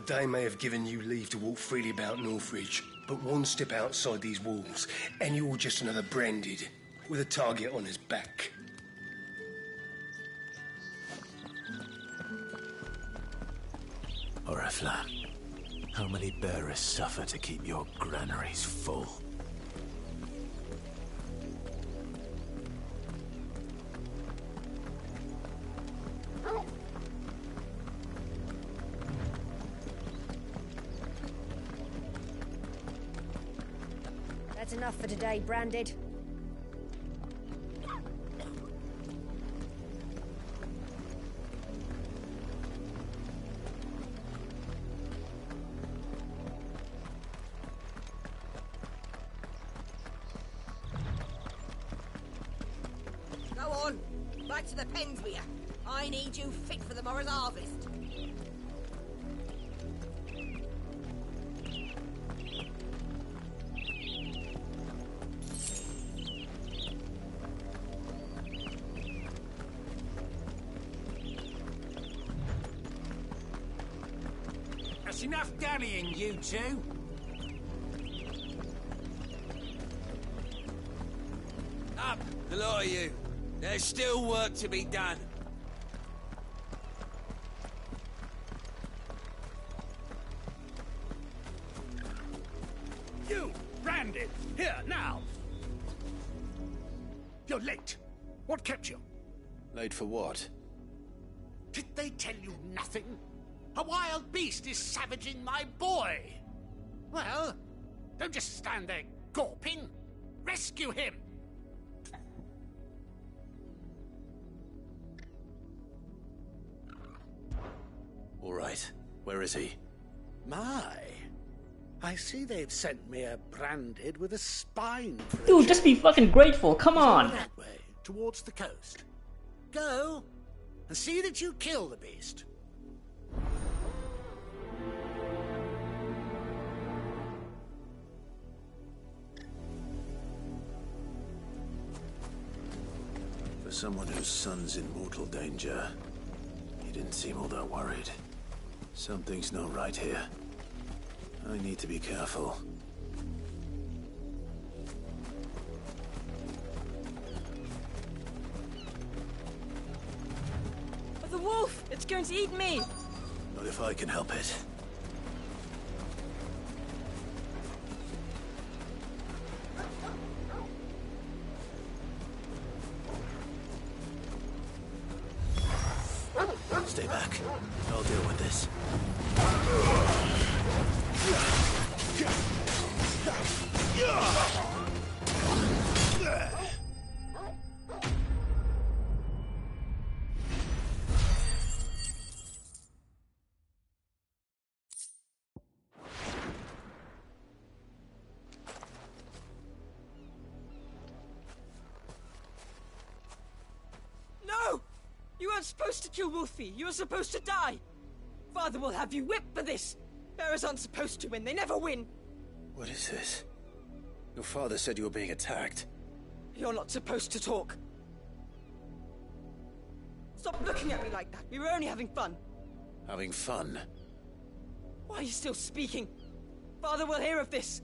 Day may have given you leave to walk freely about Northridge, but one step outside these walls, and you're just another branded, with a target on his back. Oriflamme, how many bearers suffer to keep your granaries full? That's enough for today, Branded. Go on, back to the pens with you. I need you fit for the morrow's harvest. That's enough dallying, you two. Up, the lot of you. There's still work to be done. You, Branded, here, now. You're late. What kept you? Late for what? Did they tell you nothing? A wild beast is savaging my boy. Well, don't just stand there gawping. Rescue him. All right. Where is he? My. I see they've sent me a Branded with a spine for a Dude, just be fucking grateful. Come on. that way, towards the coast. Go and see that you kill the beast. For someone whose son's in mortal danger, he didn't seem all that worried. Something's not right here. I need to be careful. The wolf! It's going to eat me! Not if I can help it. Stay back. I'll deal with this. No! You weren't supposed to kill Wolfie. You were supposed to die. Father will have you whipped for this. Bearers aren't supposed to win. They never win. What is this? Your father said you were being attacked. You're not supposed to talk. Stop looking at me like that. We were only having fun. Having fun? Why are you still speaking? Father will hear of this.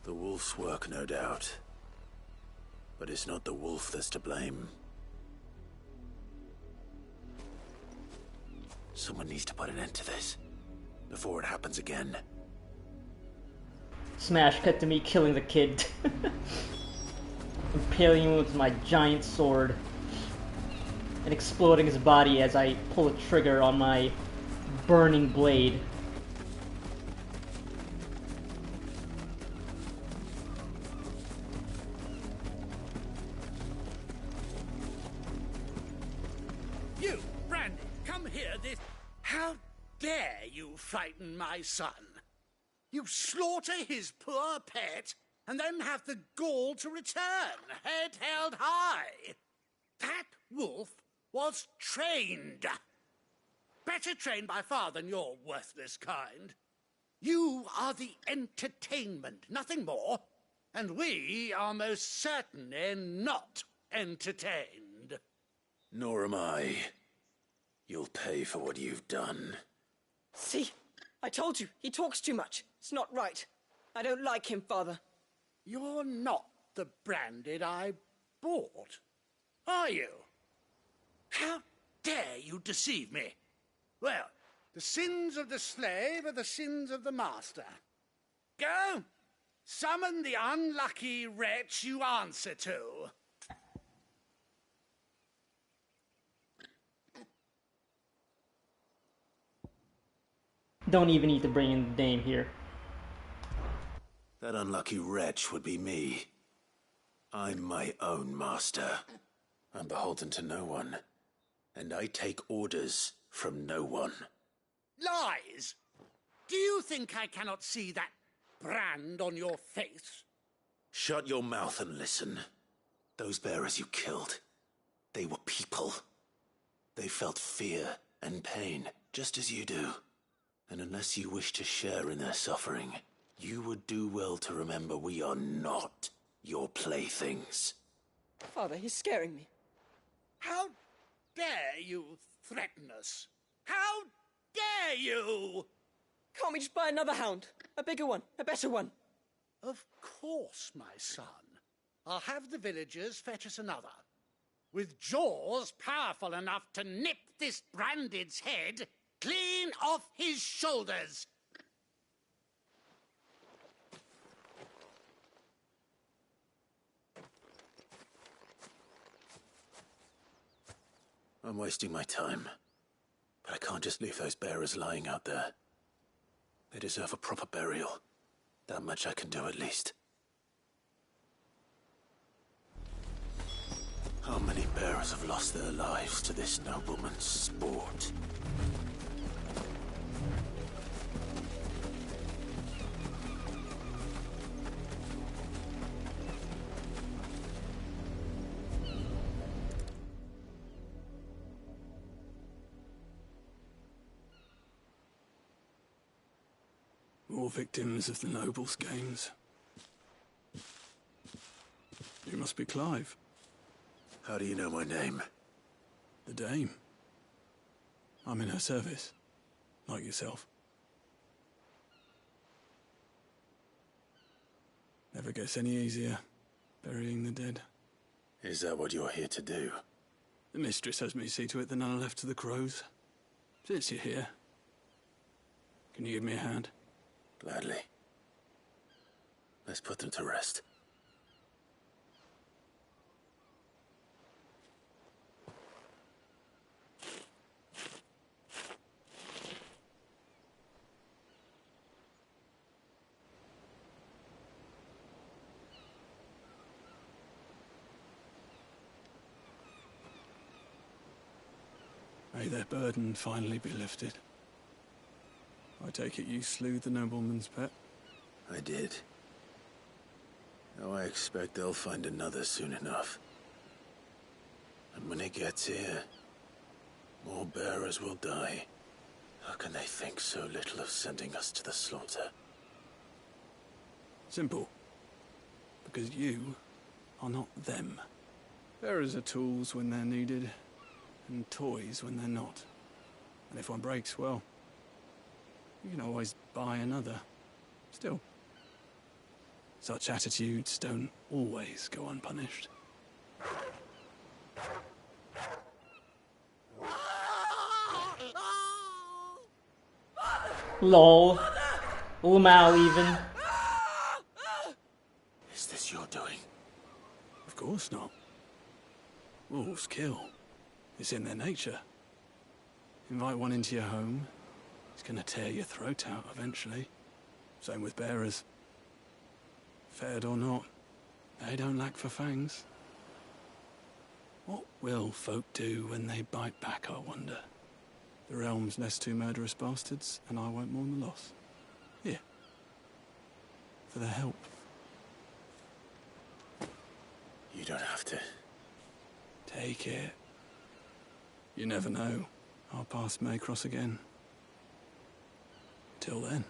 The wolf's work, no doubt. But it's not the wolf that's to blame. Someone needs to put an end to this, before it happens again. Smash cut to me killing the kid. Impaling him with my giant sword. And exploding his body as I pull a trigger on my burning blade. You, Branded, come here this... How dare you frighten my son? You slaughter his poor pet, and then have the gall to return, head held high. That wolf was trained. Better trained by far than your worthless kind. You are the entertainment, nothing more. And we are most certainly not entertained. Nor am I. You'll pay for what you've done. See? I told you, he talks too much. It's not right. I don't like him, Father. You're not the Branded I bought, are you? How dare you deceive me? Well, the sins of the slave are the sins of the master. Go, summon the unlucky wretch you answer to. Don't even need to bring in the name here. That unlucky wretch would be me. I'm my own master. I'm beholden to no one. And I take orders from no one. Lies! Do you think I cannot see that brand on your face? Shut your mouth and listen. Those bearers you killed, they were people. They felt fear and pain, just as you do. And unless you wish to share in their suffering, you would do well to remember we are not your playthings. Father, he's scaring me. How dare you threaten us? How dare you? Can't we just buy another hound? A bigger one, a better one. Of course, my son. I'll have the villagers fetch us another. With jaws powerful enough to nip this Branded's head clean off his shoulders. I'm wasting my time. But I can't just leave those bearers lying out there. They deserve a proper burial. That much I can do at least. How many bearers have lost their lives to this nobleman's sport? More victims of the nobles' games. You must be Clive. How do you know my name? The Dame. I'm in her service, like yourself. Never gets any easier, burying the dead. Is that what you're here to do? The mistress has me see to it that none are left to the crows. Since you're here, can you give me a hand? Gladly. Let's put them to rest. May their burden finally be lifted. I take it you slew the nobleman's pet? I did. Now I expect they'll find another soon enough. And when it gets here, more bearers will die. How can they think so little of sending us to the slaughter? Simple. Because you are not them. Bearers are tools when they're needed, and toys when they're not. And if one breaks, well, you can always buy another. Still, such attitudes don't always go unpunished. Lol. Lamau even. Is this your doing? Of course not. Wolves kill. It's in their nature. Invite one into your home, it's gonna tear your throat out eventually. Same with bearers. Fed or not, they don't lack for fangs. What will folk do when they bite back, I wonder? The realm's nest two murderous bastards, and I won't mourn the loss. Here. For their help. You don't have to. Take it. You never know. Our paths may cross again. Till then,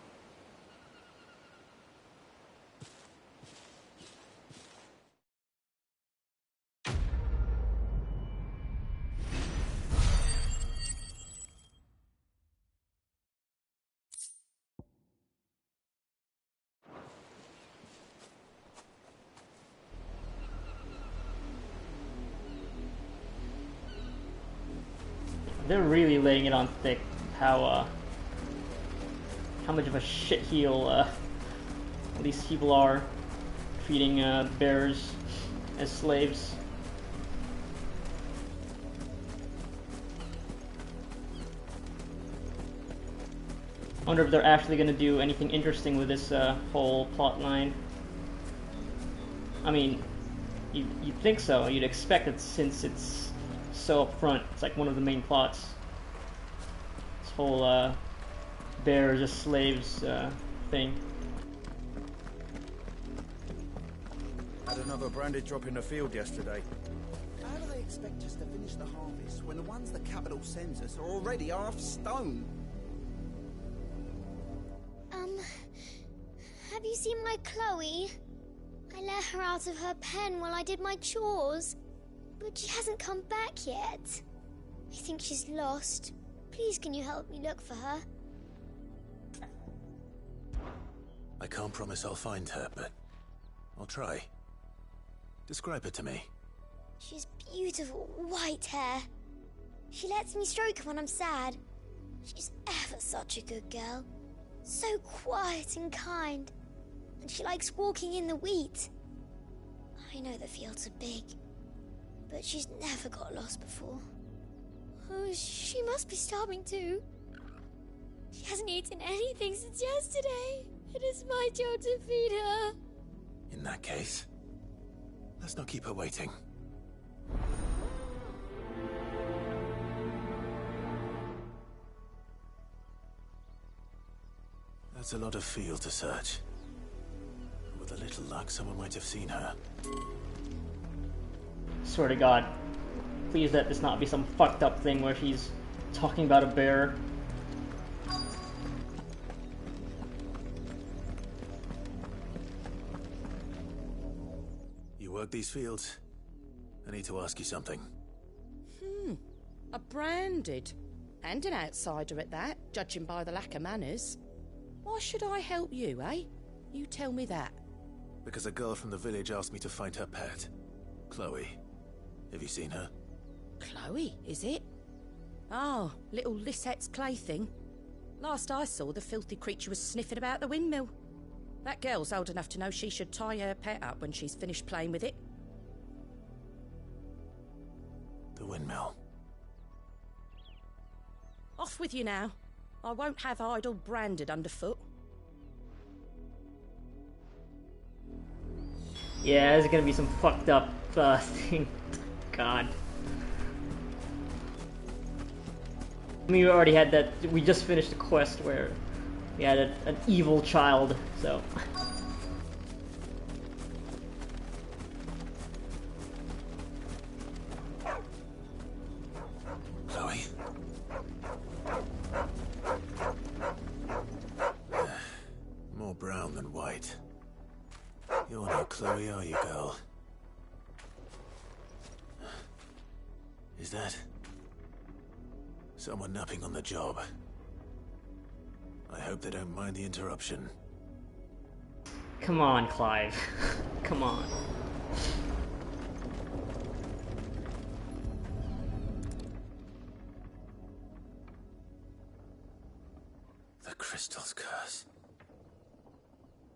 They're really laying it on thick. How much of a shitheel these people are, treating bears as slaves. I wonder if they're actually going to do anything interesting with this whole plot line. I mean, you'd think so. You'd expect it since it's so upfront. It's like one of the main plots. This whole bears as slaves thing. Had another branded drop in the field yesterday. How do they expect us to finish the harvest when the ones the capital sends us are already half stone? Have you seen my Chloe? I let her out of her pen while I did my chores, but she hasn't come back yet. I think she's lost. Please, can you help me look for her? I can't promise I'll find her, but I'll try. Describe her to me. She's beautiful white hair. She lets me stroke her when I'm sad. She's ever such a good girl. So quiet and kind. And she likes walking in the wheat. I know the fields are big, but she's never got lost before. Oh, she must be starving too. She hasn't eaten anything since yesterday. It is my job to feed her. In that case, let's not keep her waiting. That's a lot of field to search. With a little luck, someone might have seen her. Swear to God, please let this not be some fucked up thing where she's talking about a bear. You work these fields? I need to ask you something. A branded. And an outsider at that, judging by the lack of manners. Why should I help you, eh? You tell me that. Because a girl from the village asked me to find her pet, Chloe. Have you seen her? Chloe, is it? Oh, little Lisette's plaything. Last I saw, the filthy creature was sniffing about the windmill. That girl's old enough to know she should tie her pet up when she's finished playing with it. The windmill. Off with you now. I won't have idle branded underfoot. Yeah, there's gonna be some fucked up thing. God. I mean, we already had that. We just finished the quest where we had an evil child, so. Chloe? More brown than white. You're no Chloe, are you, girl? Is that someone napping on the job? I hope they don't mind the interruption. Come on, Clive. Come on. The crystal's curse.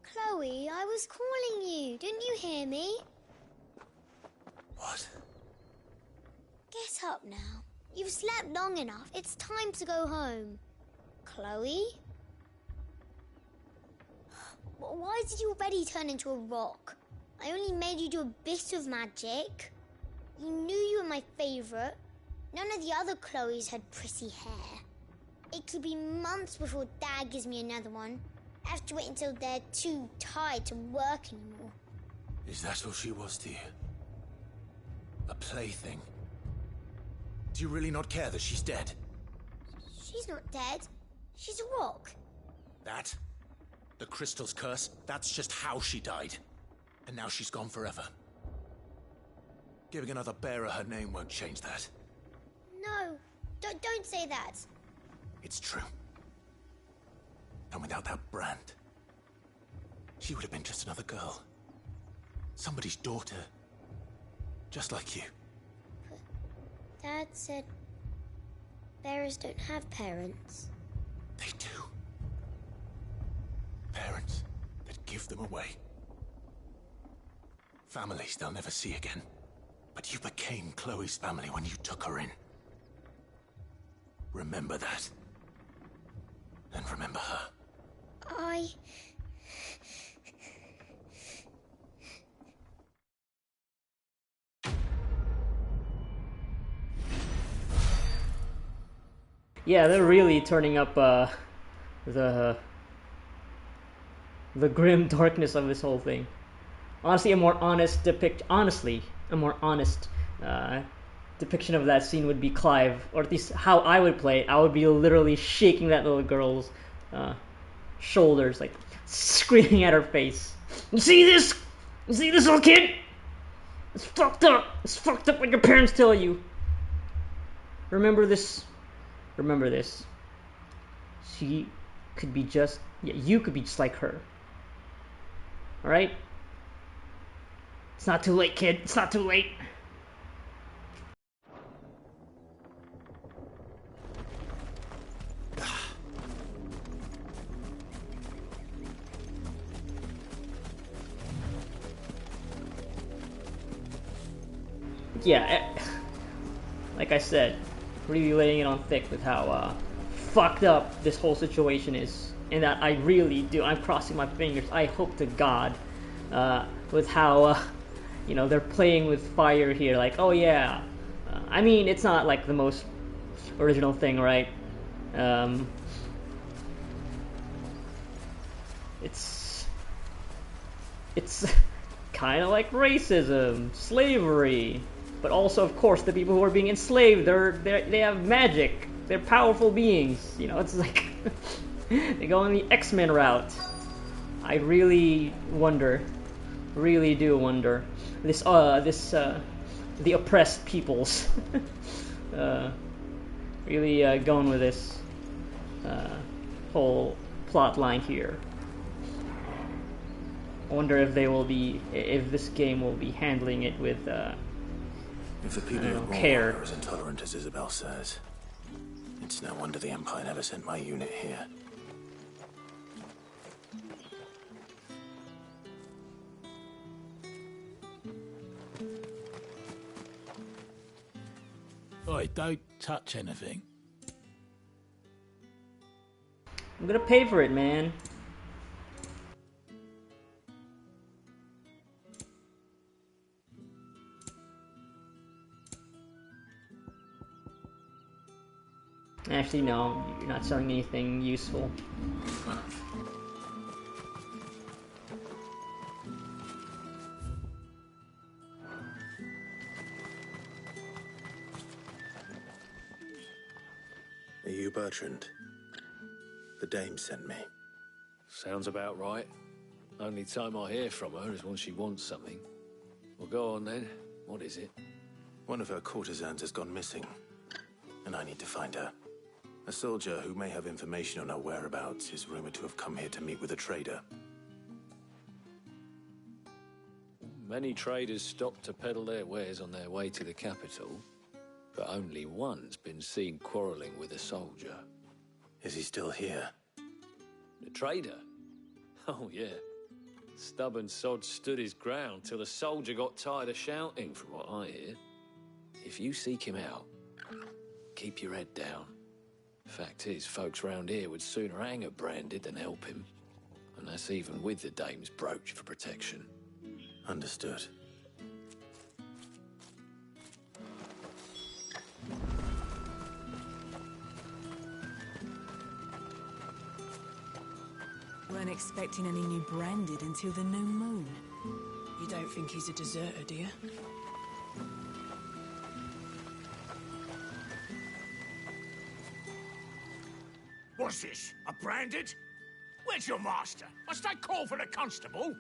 Chloe, I was calling you. Didn't you hear me? What? Get up now. You've slept long enough. It's time to go home. Chloe? Why did your belly turn into a rock? I only made you do a bit of magic. You knew you were my favourite. None of the other Chloes had pretty hair. It could be months before Dad gives me another one. I have to wait until they're too tired to work anymore. Is that all she was to you? A plaything? Do you really not care that she's dead? She's not dead. She's a rock. That? The crystal's curse? That's just how she died. And now she's gone forever. Giving another bearer her name won't change that. No, don't say that. It's true. And without that brand, she would have been just another girl. Somebody's daughter. Just like you. Dad said Bearers don't have parents. They do. Parents that give them away. Families they'll never see again. But you became Chloe's family when you took her in. Remember that. And remember her. Yeah, they're really turning up the grim darkness of this whole thing. Honestly, a more honest depiction of that scene would be Clive, or at least how I would play it. I would be literally shaking that little girl's shoulders, like screaming at her face. You see this? You see this little kid? It's fucked up. It's fucked up what your parents tell you. Remember this. Remember this. She could be just... Yeah, you could be just like her. Alright? It's not too late, kid. It's not too late. Yeah, like I said, really laying it on thick with how fucked up this whole situation is, and that I really do. I'm crossing my fingers. I hope to God, with how they're playing with fire here. Like, oh yeah, I mean, it's not like the most original thing, right? It's kind of like racism, slavery. But also, of course, the people who are being enslaved, they have magic. They're powerful beings. It's like they go on the X-Men route. I really do wonder. The oppressed peoples, really going with this whole plot line here. I wonder if this game will be handling it with. If the people of care. are as intolerant as Isabel says, it's no wonder the Empire never sent my unit here. Oi, don't touch anything. I'm gonna pay for it, man. Actually, no, you're not selling anything useful. Are you Bertrand? The dame sent me. Sounds about right. Only time I hear from her is when she wants something. Well, go on then. What is it? One of her courtesans has gone missing, and I need to find her. A soldier who may have information on her whereabouts is rumored to have come here to meet with a trader. Many traders stop to peddle their wares on their way to the capital, but only one's been seen quarrelling with a soldier. Is he still here? The trader? Oh, yeah. Stubborn sod stood his ground till the soldier got tired of shouting, from what I hear. If you seek him out, keep your head down. Fact is, folks round here would sooner hang a branded than help him. And that's even with the dame's brooch for protection. Understood. Weren't expecting any new branded until the new moon. You don't think he's a deserter, do you? What's this? A branded? Where's your master? Must I call for the constable?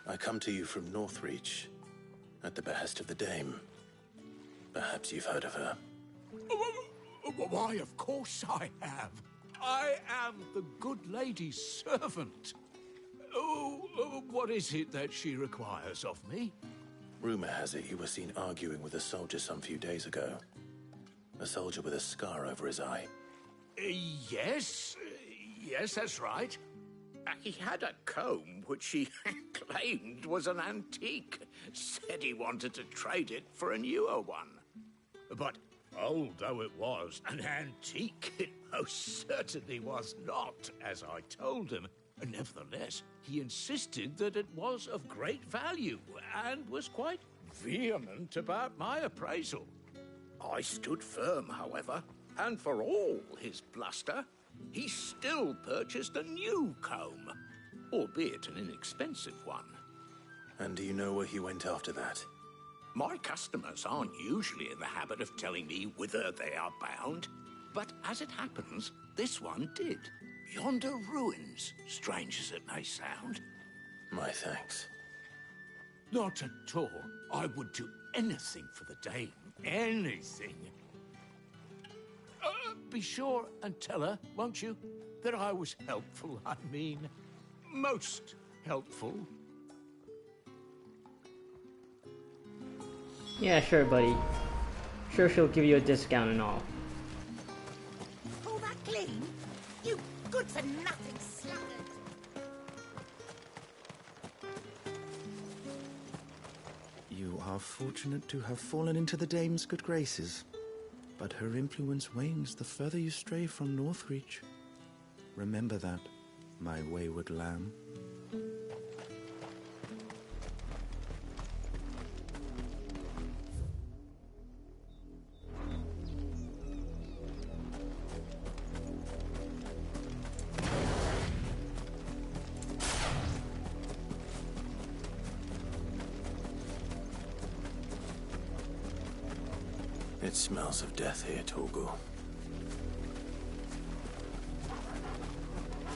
I come to you from Northreach, at the behest of the dame. Perhaps you've heard of her. Why, of course I have. I am the good lady's servant. What is it that she requires of me? Rumor has it you were seen arguing with a soldier some few days ago. A soldier with a scar over his eye. Yes. Yes, that's right. He had a comb which he claimed was an antique. Said he wanted to trade it for a newer one. But old though it was, an antique it most certainly was not, as I told him. Nevertheless, he insisted that it was of great value and was quite vehement about my appraisal. I stood firm, however, and for all his bluster, he still purchased a new comb, albeit an inexpensive one. And do you know where he went after that? My customers aren't usually in the habit of telling me whither they are bound, but as it happens, this one did. Yonder ruins, strange as it may sound. My thanks. Not at all. I would do anything for the dame. Anything. Be sure and tell her, won't you, that I was helpful. I mean, most helpful. Yeah, sure, buddy. Sure, she'll give you a discount and all. All that clean? You good-for-nothing sluggard! You are fortunate to have fallen into the dame's good graces. But her influence wanes the further you stray from Northreach. Remember that, my wayward lamb. It smells of death here, Torgal.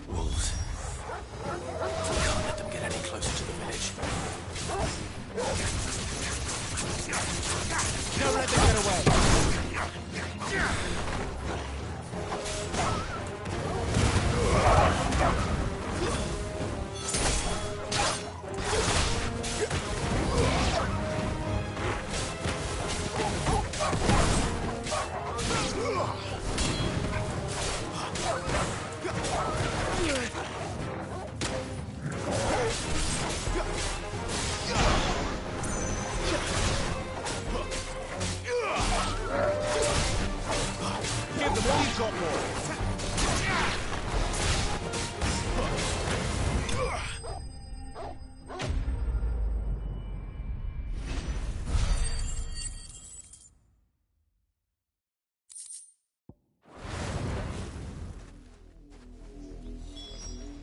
Wolves. We can't let them get any closer to the village. Don't let them get away!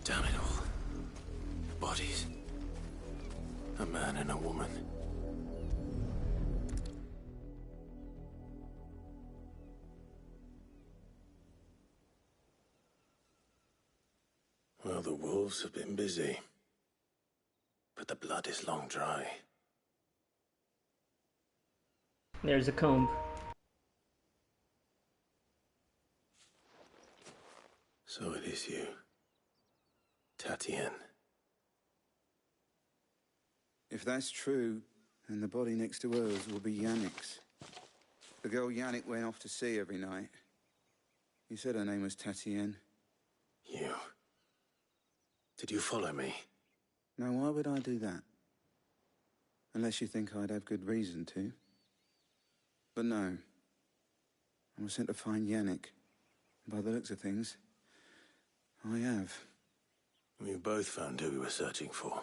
Damn it all. Bodies. A man and a woman. Well, the wolves have been busy. But the blood is long dry. There's a comb. So it is you. Tatienne. If that's true, then the body next to hers will be Yannick's. The girl Yannick went off to see every night. You said her name was Tatienne. You. Did you follow me? Now, why would I do that? Unless you think I'd have good reason to. But no. I was sent to find Yannick. By the looks of things, I have. We both found who we were searching for.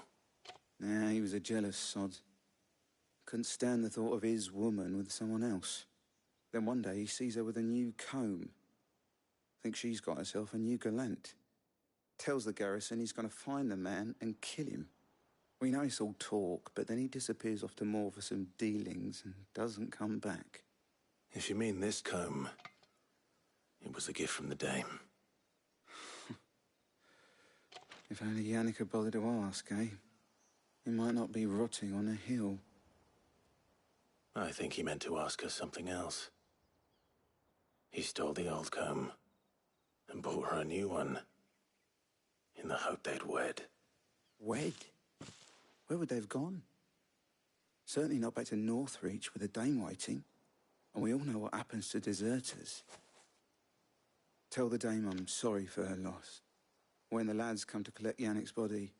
Nah, he was a jealous sod. Couldn't stand the thought of his woman with someone else. Then one day he sees her with a new comb. Thinks she's got herself a new gallant. Tells the garrison he's going to find the man and kill him. We know it's all talk, but then he disappears off to Moor for some dealings and doesn't come back. If you mean this comb, it was a gift from the dame. If only Yannick had bothered to ask, eh? He might not be rotting on a hill. I think he meant to ask her something else. He stole the old comb and bought her a new one in the hope they'd wed. Wed? Where would they have gone? Certainly not back to Northreach with a dame waiting. And we all know what happens to deserters. Tell the dame I'm sorry for her loss. When the lads come to collect Yannick's body,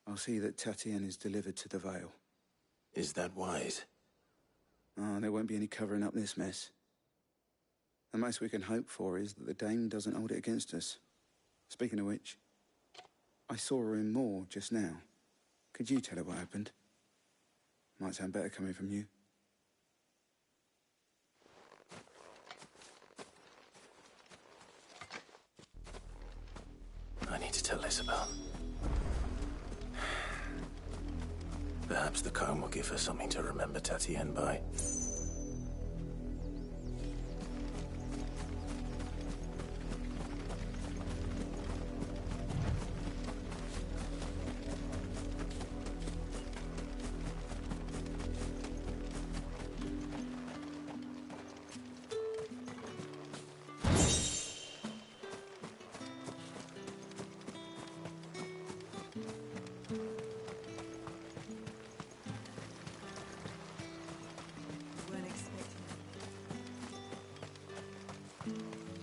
I'll see that Tatienne is delivered to the Vale. Is that wise? Oh, there won't be any covering up this mess. The most we can hope for is that the dame doesn't hold it against us. Speaking of which, I saw her in Moor just now. Could you tell her what happened? Might sound better coming from you. I need to tell Isabel. Perhaps the comb will give her something to remember Tatienne by.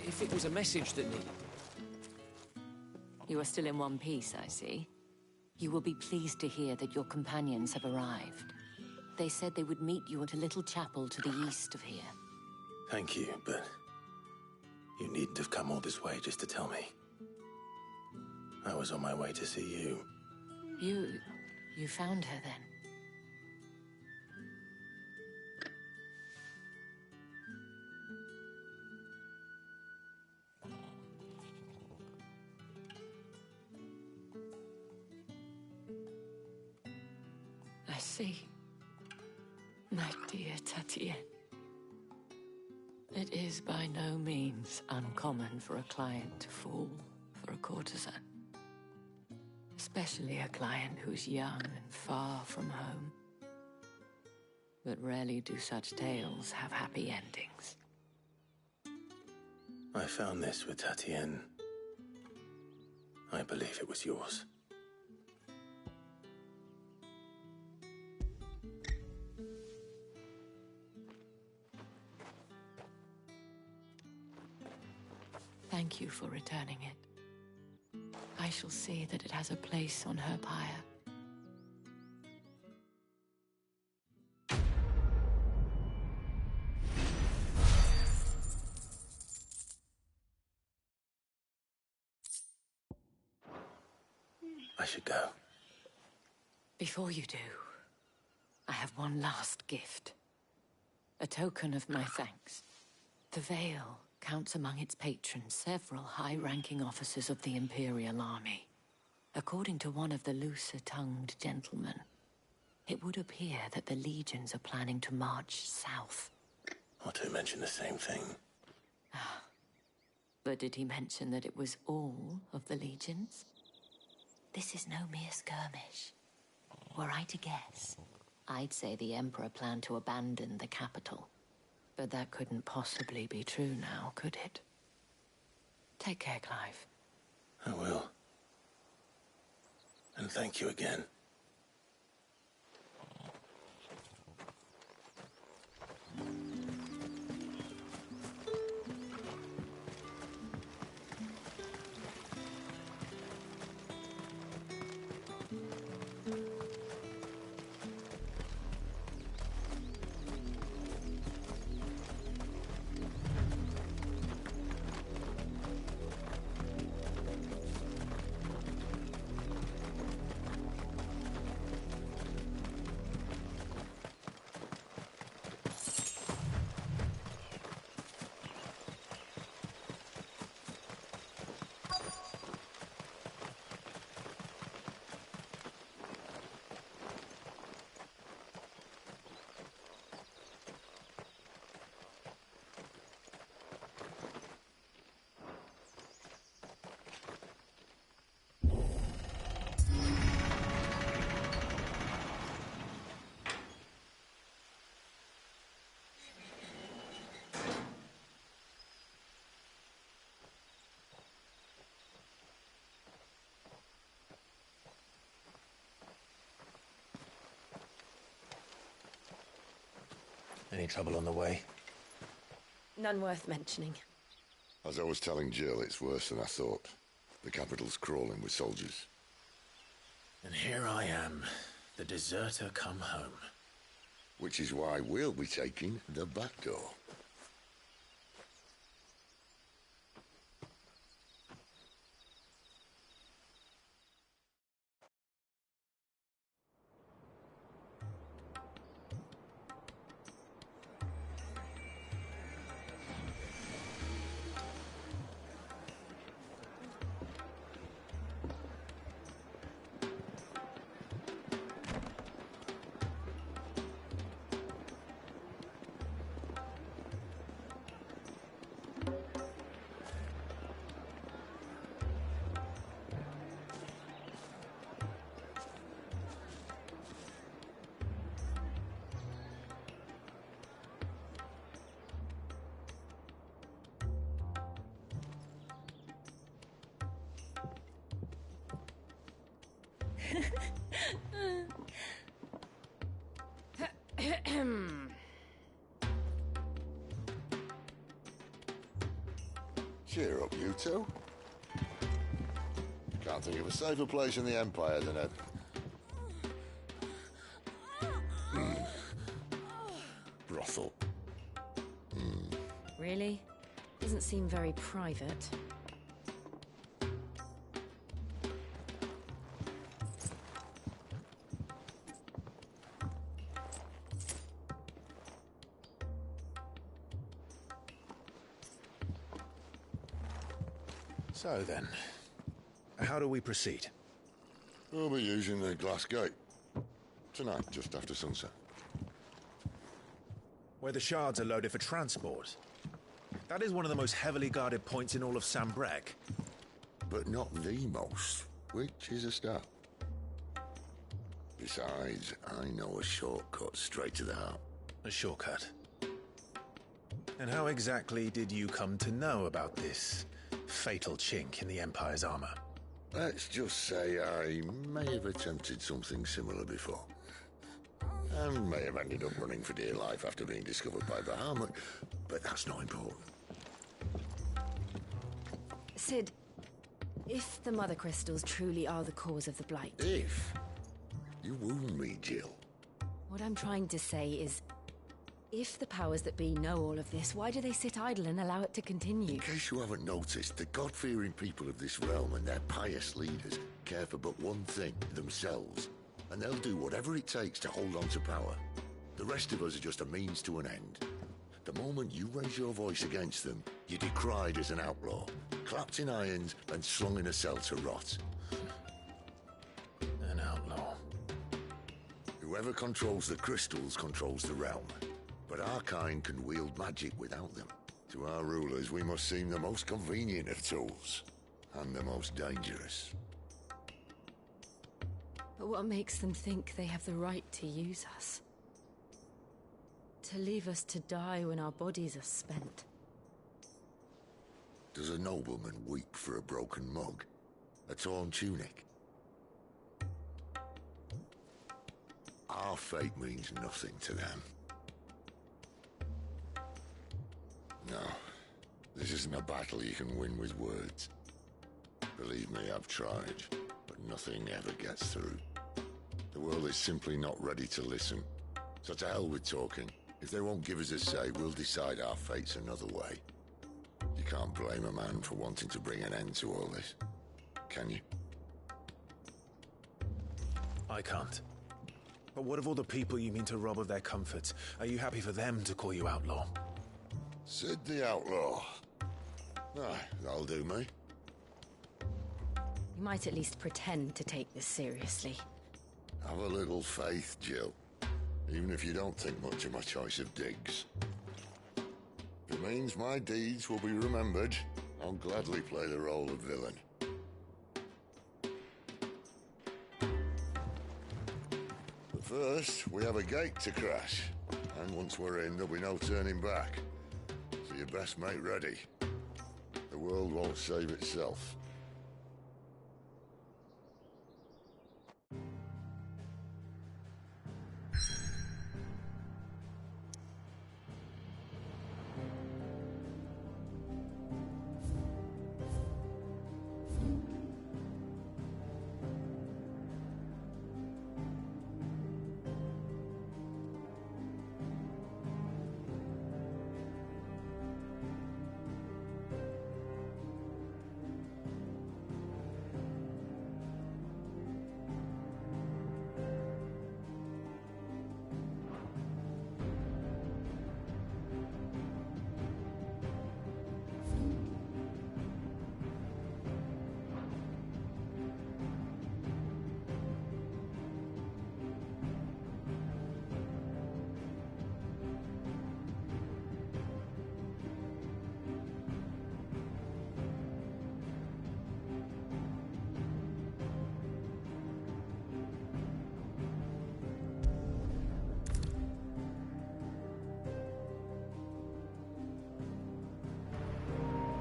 If it was a message that needed... You are still in one piece, I see. You will be pleased to hear that your companions have arrived. They said they would meet you at a little chapel to the east of here. Thank you, but you needn't have come all this way just to tell me. I was on my way to see you. You found her then? I see. My dear Tatienne. It is by no means uncommon for a client to fall for a courtesan. Especially a client who's young and far from home. But rarely do such tales have happy endings. I found this with Tatienne. I believe it was yours. Thank you for returning it. I shall see that it has a place on her pyre. I should go. Before you do, I have one last gift. A token of my thanks. The Vale counts among its patrons several high-ranking officers of the Imperial Army. According to one of the looser-tongued gentlemen, it would appear that the legions are planning to march south. Otto mentioned the same thing. But did he mention that it was all of the legions? This is no mere skirmish. Were I to guess, I'd say the Emperor planned to abandon the capital. But that couldn't possibly be true now, could it? Take care, Clive. I will. And thank you again. Any trouble on the way? None worth mentioning. As I was telling Jill, it's worse than I thought. The capital's crawling with soldiers. And here I am, the deserter come home. Which is why we'll be taking the back door. Cheer up, you two. Can't think of a safer place in the Empire than a... brothel. Really? Doesn't seem very private. So then, how do we proceed? We'll be using the glass gate. Tonight, just after sunset. Where the shards are loaded for transport. That is one of the most heavily guarded points in all of Sambrec. But not the most, which is a start. Besides, I know a shortcut straight to the heart. A shortcut? And how exactly did you come to know about this fatal chink in the Empire's armor? Let's just say I may have attempted something similar before. And may have ended up running for dear life after being discovered by Bahamut, but that's not important. Sid, if the Mother Crystals truly are the cause of the Blight... If? You wound me, Jill. What I'm trying to say is, if the powers that be know all of this, why do they sit idle and allow it to continue? In case you haven't noticed, the God-fearing people of this realm and their pious leaders care for but one thing, themselves. And they'll do whatever it takes to hold on to power. The rest of us are just a means to an end. The moment you raise your voice against them, you're decried as an outlaw, clapped in irons and slung in a cell to rot. An outlaw. Whoever controls the crystals controls the realm. But our kind can wield magic without them. To our rulers, we must seem the most convenient of tools, and the most dangerous. But what makes them think they have the right to use us? To leave us to die when our bodies are spent? Does a nobleman weep for a broken mug? A torn tunic? Our fate means nothing to them. No, this isn't a battle you can win with words. Believe me, I've tried, but nothing ever gets through. The world is simply not ready to listen. So to hell with talking. If they won't give us a say, we'll decide our fates another way. You can't blame a man for wanting to bring an end to all this, can you? I can't. But what of all the people you mean to rob of their comforts? Are you happy for them to call you outlaw? Sid the Outlaw. Ah, that'll do me. You might at least pretend to take this seriously. Have a little faith, Jill. Even if you don't think much of my choice of digs. If it means my deeds will be remembered, I'll gladly play the role of villain. But first, we have a gate to crash. And once we're in, there'll be no turning back. So you best make ready. The world won't save itself.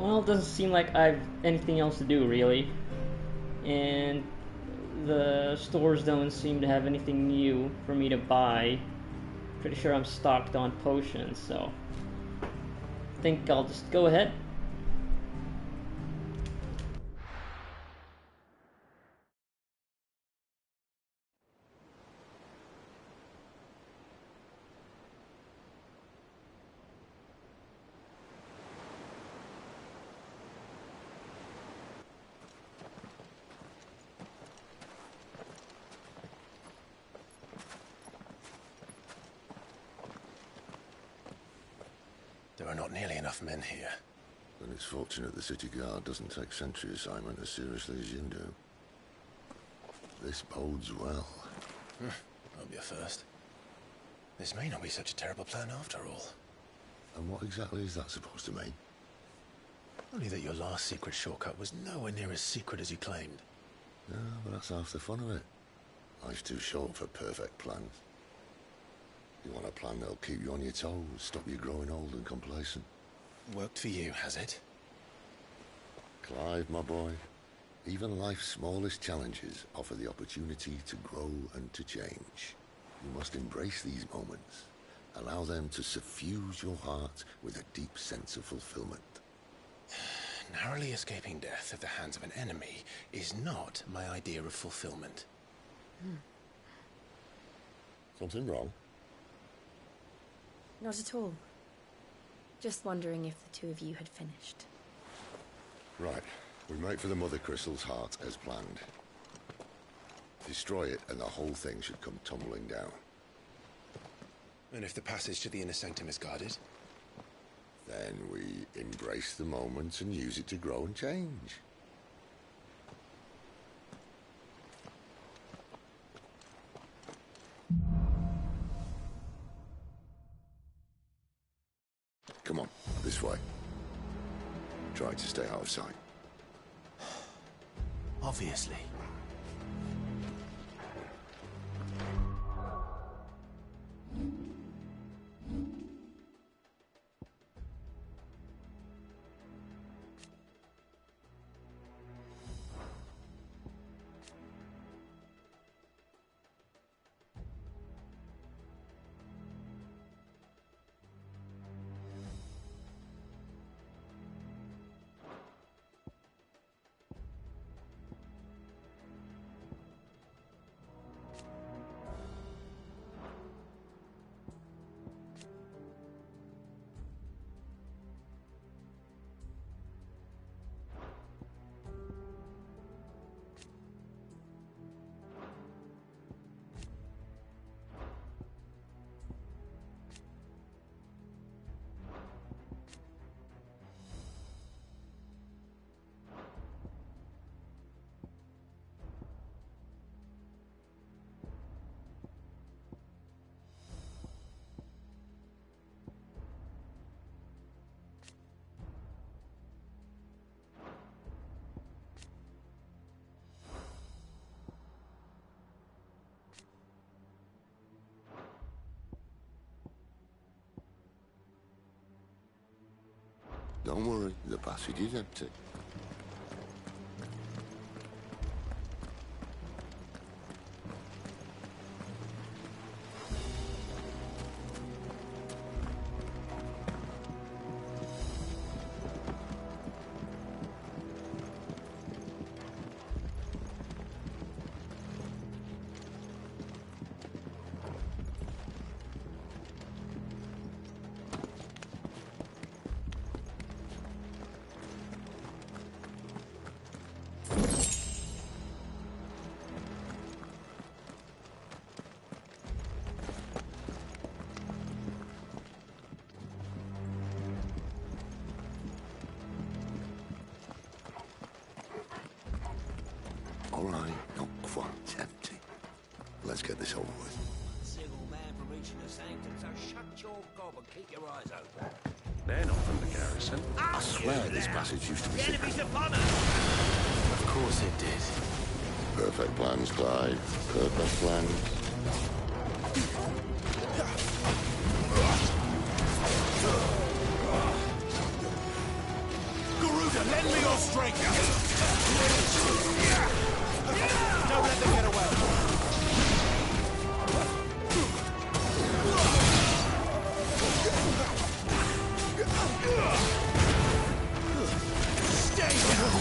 Well, it doesn't seem like I've anything else to do, really. And the stores don't seem to have anything new for me to buy. Pretty sure I'm stocked on potions, so I think I'll just go ahead. There are not nearly enough men here. Then it's fortunate the city guard doesn't take sentry assignment as seriously as you do. This bodes well. That'll be a first. This may not be such a terrible plan after all. And what exactly is that supposed to mean? Only that your last secret shortcut was nowhere near as secret as you claimed. Yeah, but that's half the fun of it. Life's too short for perfect plans. You want a plan that'll keep you on your toes, stop you growing old and complacent. Worked for you, has it? Clive, my boy, even life's smallest challenges offer the opportunity to grow and to change. You must embrace these moments. Allow them to suffuse your heart with a deep sense of fulfillment. Narrowly escaping death at the hands of an enemy is not my idea of fulfillment. Something wrong? Not at all. Just wondering if the two of you had finished. Right. We make for the Mother Crystal's heart as planned. Destroy it and the whole thing should come tumbling down. And if the passage to the inner sanctum is guarded? Then we embrace the moment and use it to grow and change. Come on, this way. Try to stay out of sight. Obviously. Don't worry, the passage is empty. All right, not quite empty. Let's get this over with. Single man from reaching the sanctum, so shut your gob and keep your eyes open. They're not from the garrison. I swear this passage used to be The secret. enemy's upon us! Of course it did. Perfect plans, Clive. Perfect plans. Guru! straight. Don't let them get away. Stay down.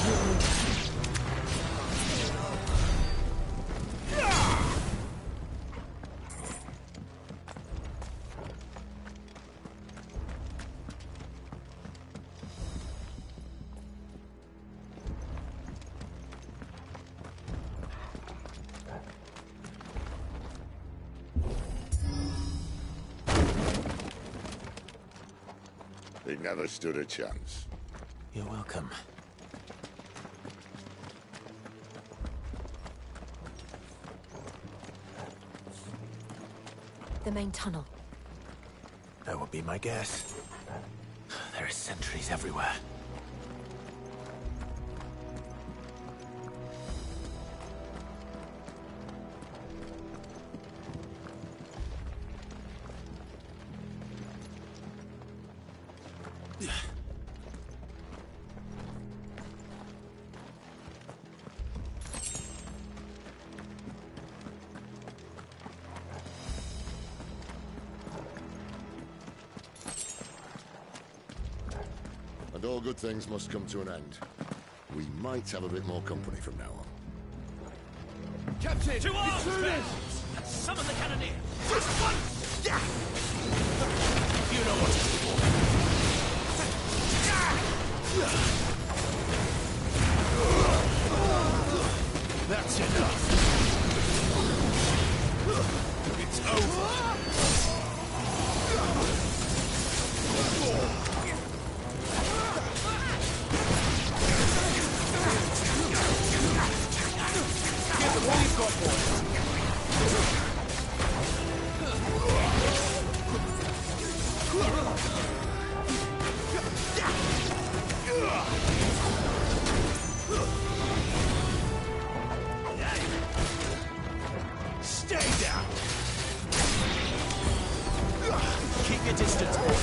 He never stood a chance. You're welcome. The main tunnel. That would be my guess. There are sentries everywhere. And all good things must come to an end. We might have a bit more company from now on. Captain! To arms, men! And summon the cannoneer! Just one! Yeah! You know what to do. That's enough. It's over. Stay down. Keep your distance, boy.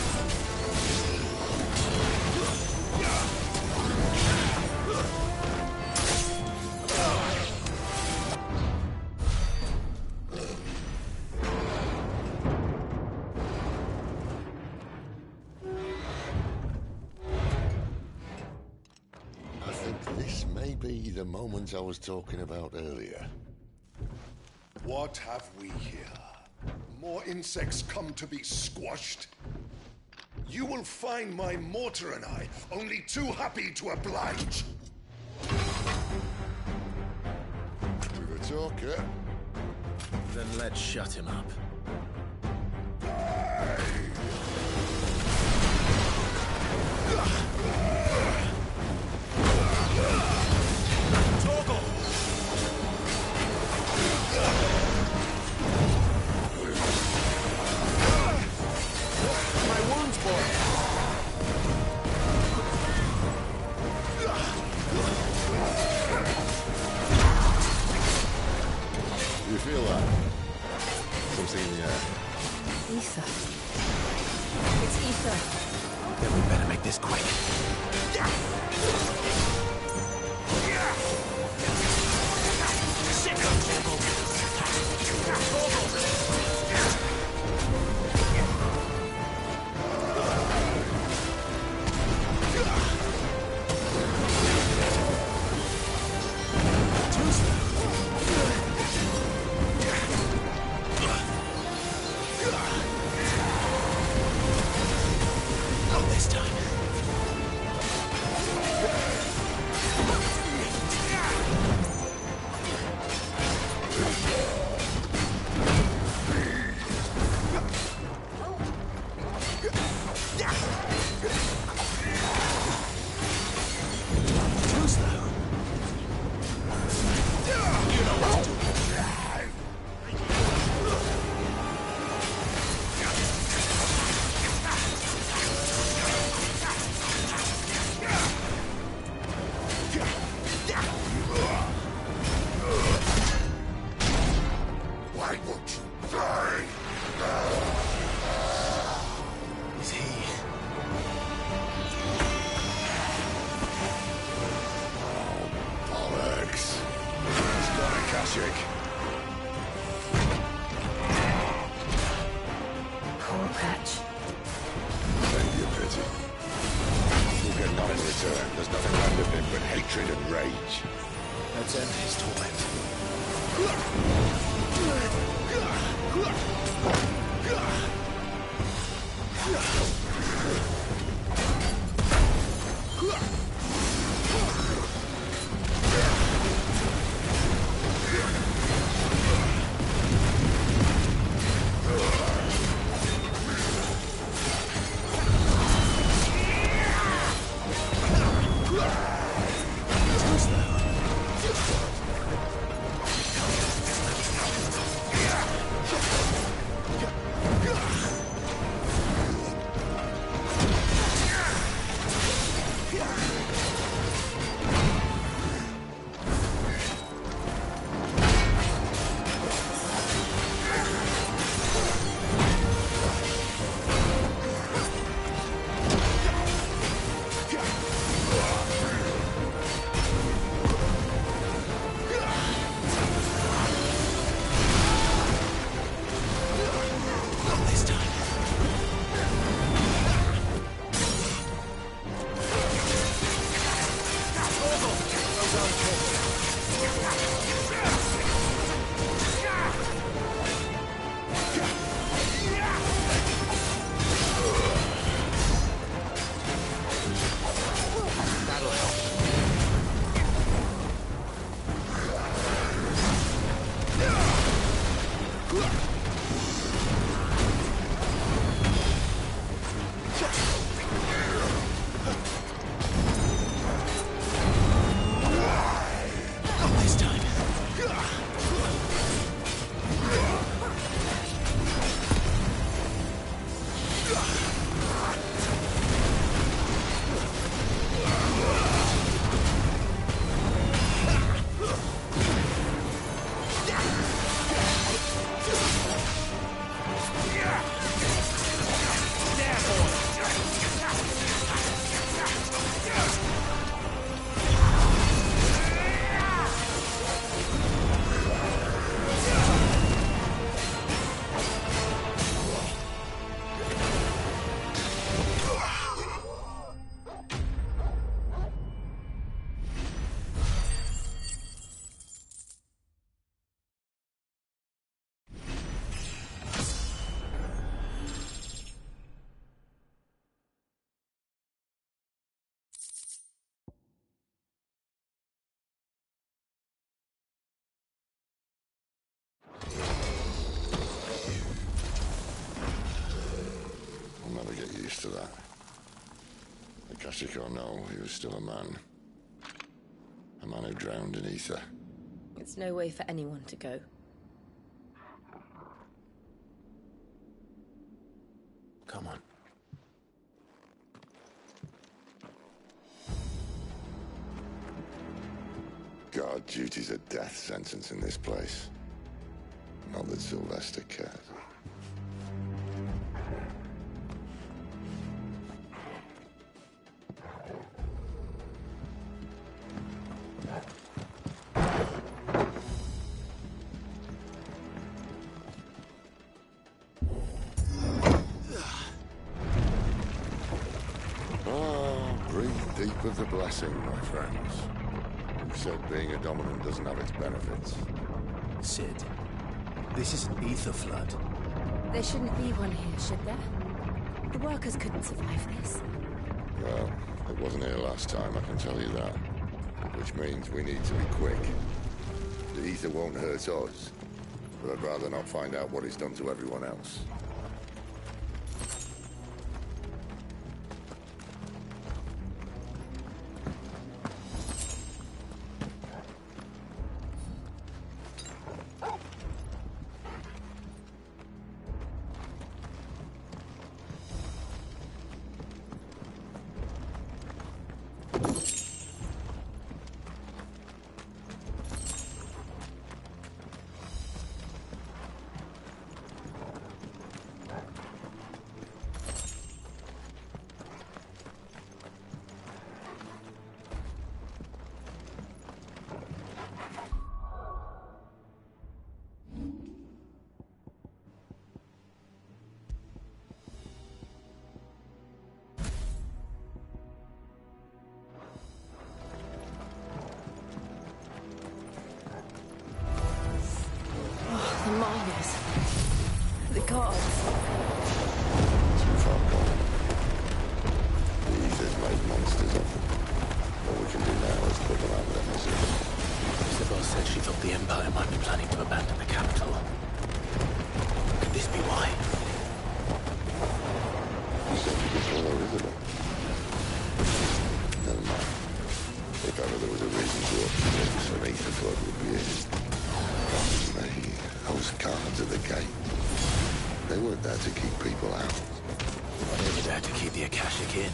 I think this may be the moment I was talking about earlier. What have we here? More insects come to be squashed? You will find my mortar and I only too happy to oblige. With a talker. Then let's shut him up. Torgal! My wounds, boy! You feel that? Something in the air. Ether. It's ether. Then we better make this quick. Sit up, Torgal! Not this time. Patch. Save your pity. You'll get none in return. There's nothing left of him but hatred and rage. Let's end his torment. I'll never get used to that. Akashic or no, he was still a man. A man who drowned in ether. It's no way for anyone to go. Come on. Guard duty's a death sentence in this place. Not that Sylvester cared. Breathe deep of the blessing, my friends. Who said being a dominant doesn't have its benefits? Sid, this is an ether flood. There shouldn't be one here, should there? The workers couldn't survive this. Well, it wasn't here last time, I can tell you that. Which means we need to be quick. The ether won't hurt us, but I'd rather not find out what it's done to everyone else. before, isn't it? Never mind. If ever there was a reason to up sticks, an ether blood would be it. Me, those guards at the gate. They weren't there to keep people out. They were there to keep the Akashic in.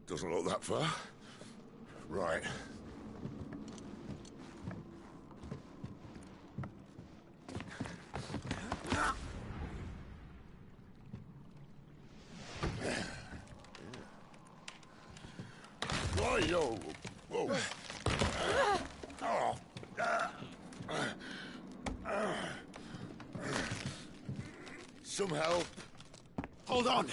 Doesn't look that far. Right. Why-yo! Whoa! Some help. Hold on.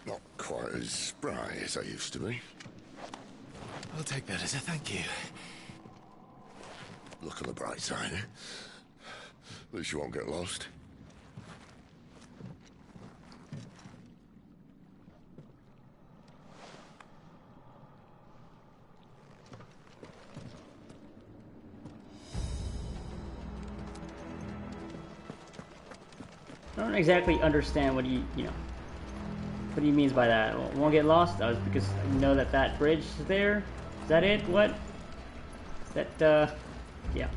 Not quite as spry as I used to be. I'll take that as a thank you. Look on the bright side, eh? At least you won't get lost. I don't exactly understand what what he means by that. Won't get lost? Because I know that that bridge is there. Is that it? What? That, yeah.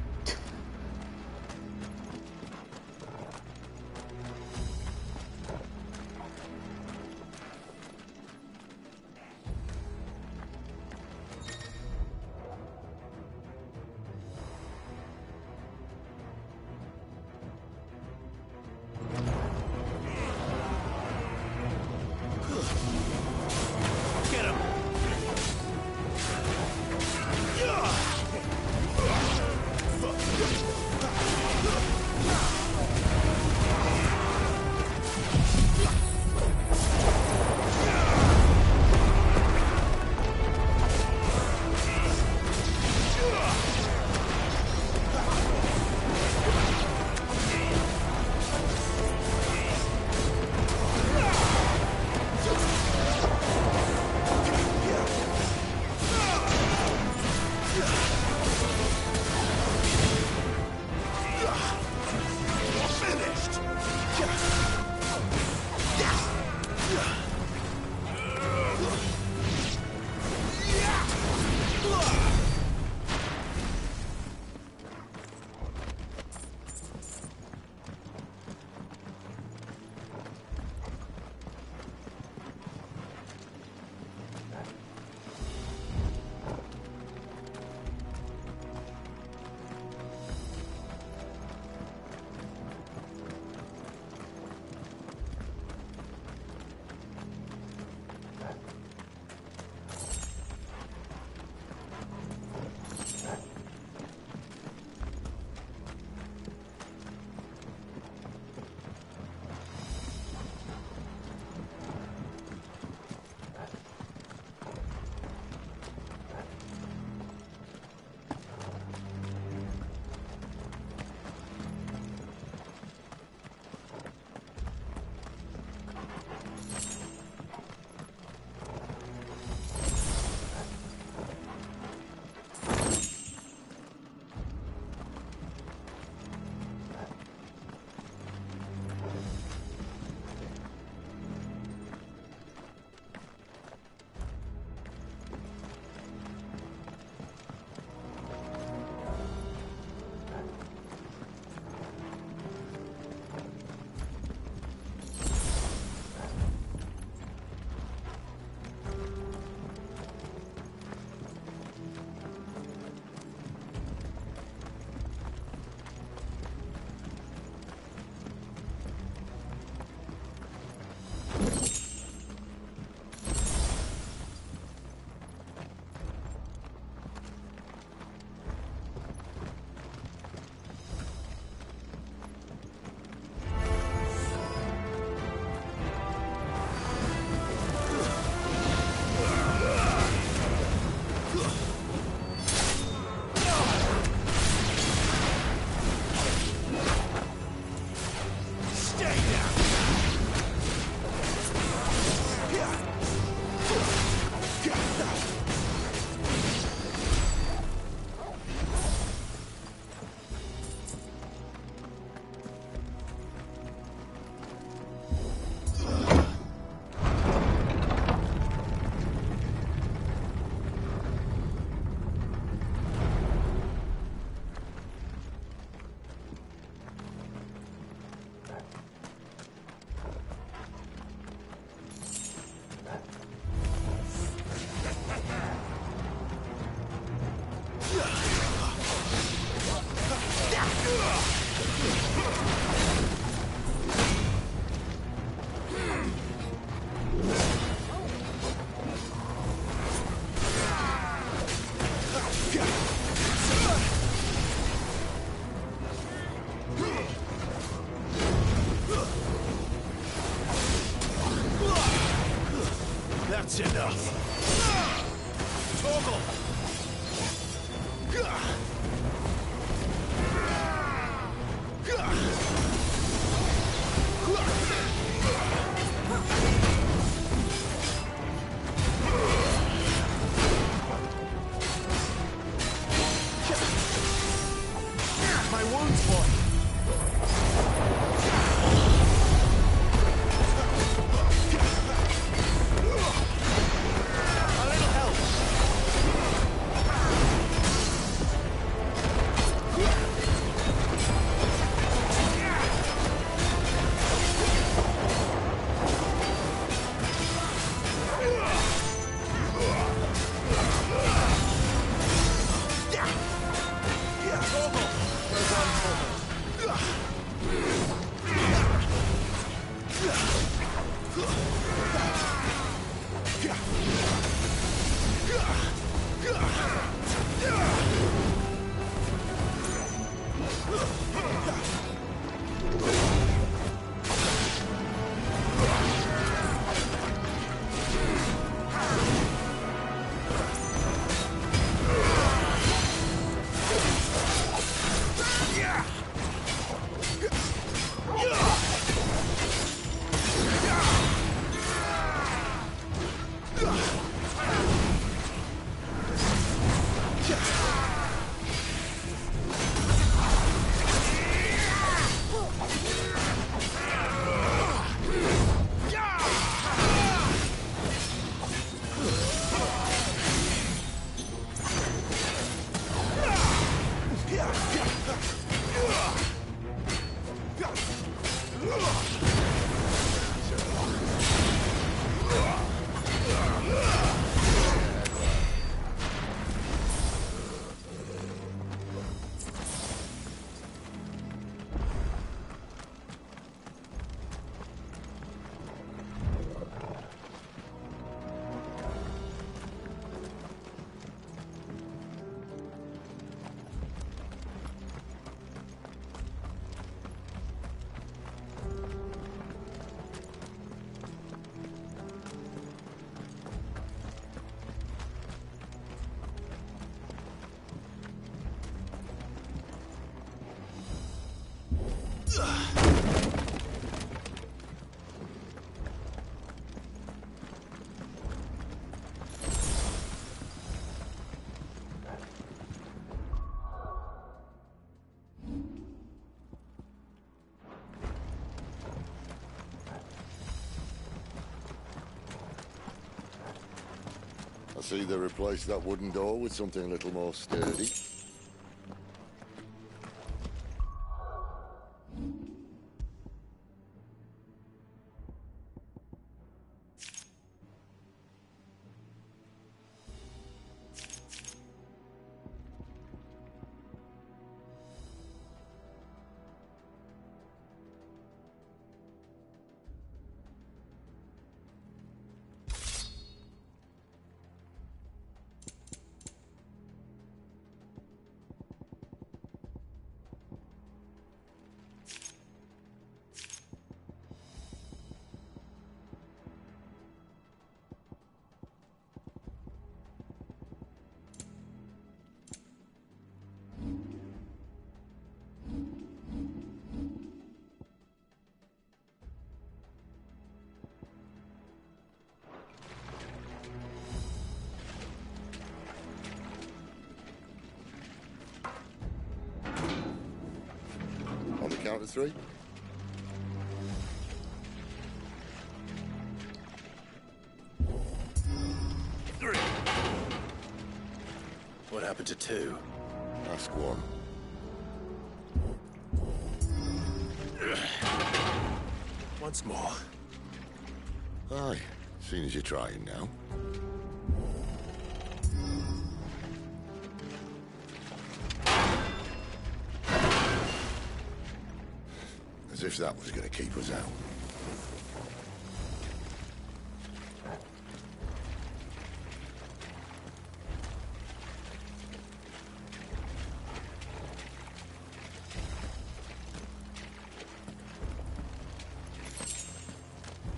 That's enough. Torgal! My wounds, boy. A little help. I see they replaced that wooden door with something a little more sturdy. On the count of three. Three. What happened to two? Ask one. Once more. Aye, seeing as you're trying now. As if that was going to keep us out.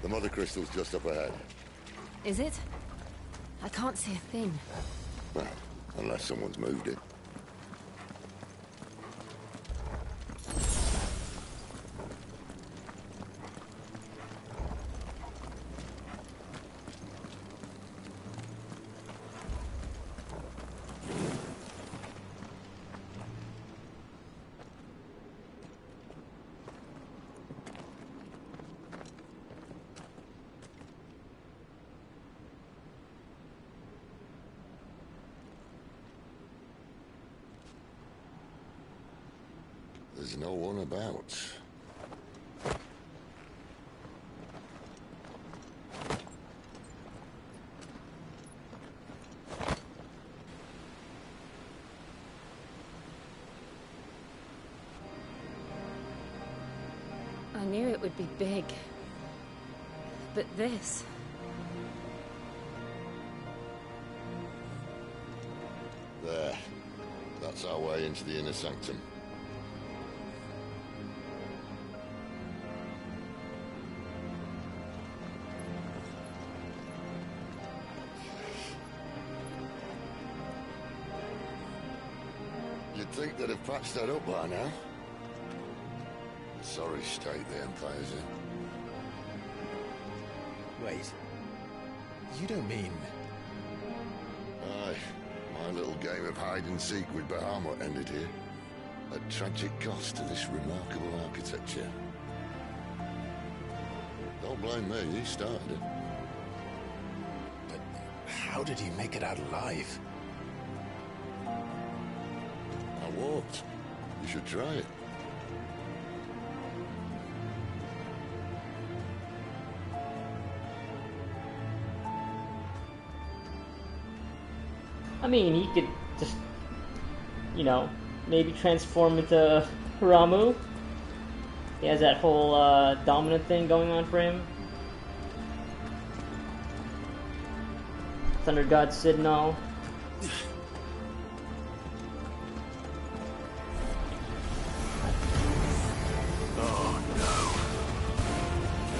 The mother crystal's just up ahead. Is it? I can't see a thing. Well, unless someone's moved it. There's no one about. I knew it would be big. But this... There. That's our way into the inner sanctum. You'd think they'd have patched that up by now. Sorry state the Empire's in. Wait. You don't mean... Aye. My little game of hide-and-seek with Bahamut ended here. At tragic cost to this remarkable architecture. Don't blame me, he started it. But how did he make it out alive? I walked. You should try it. I mean, he could just, you know, maybe transform into Ramu. He has that whole dominant thing going on for him. Thunder God Sidnal. Oh no.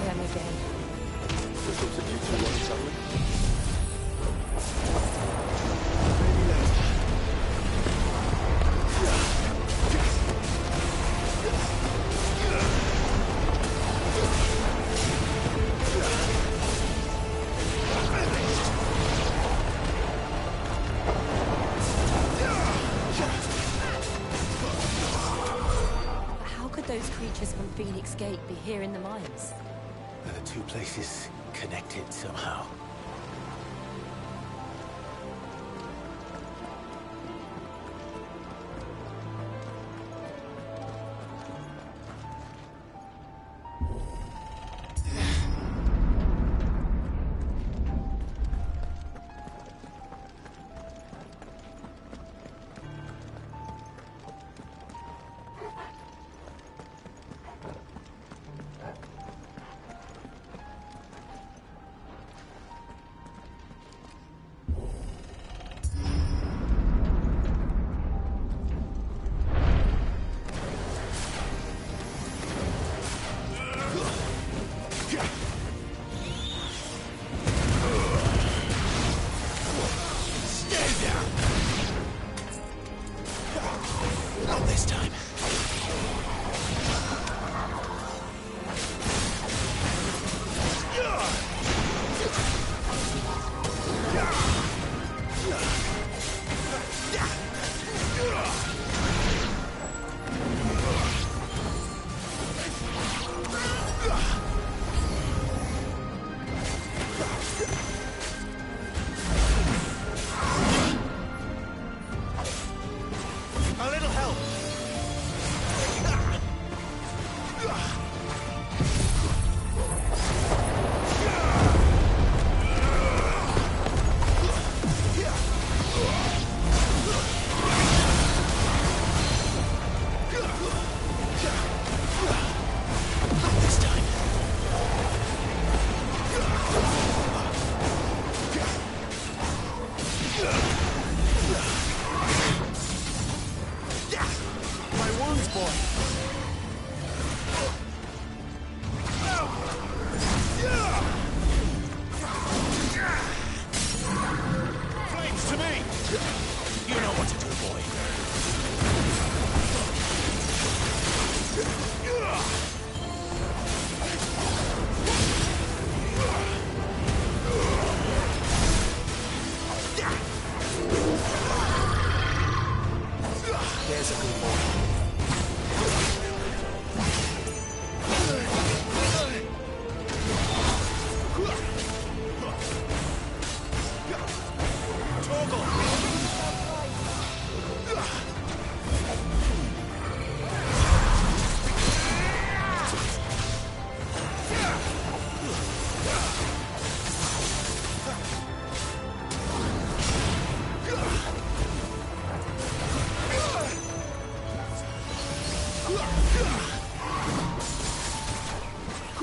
Them again. This looks like you two want something. Those creatures from Phoenix Gate be here in the mines? Are the two places connected somehow?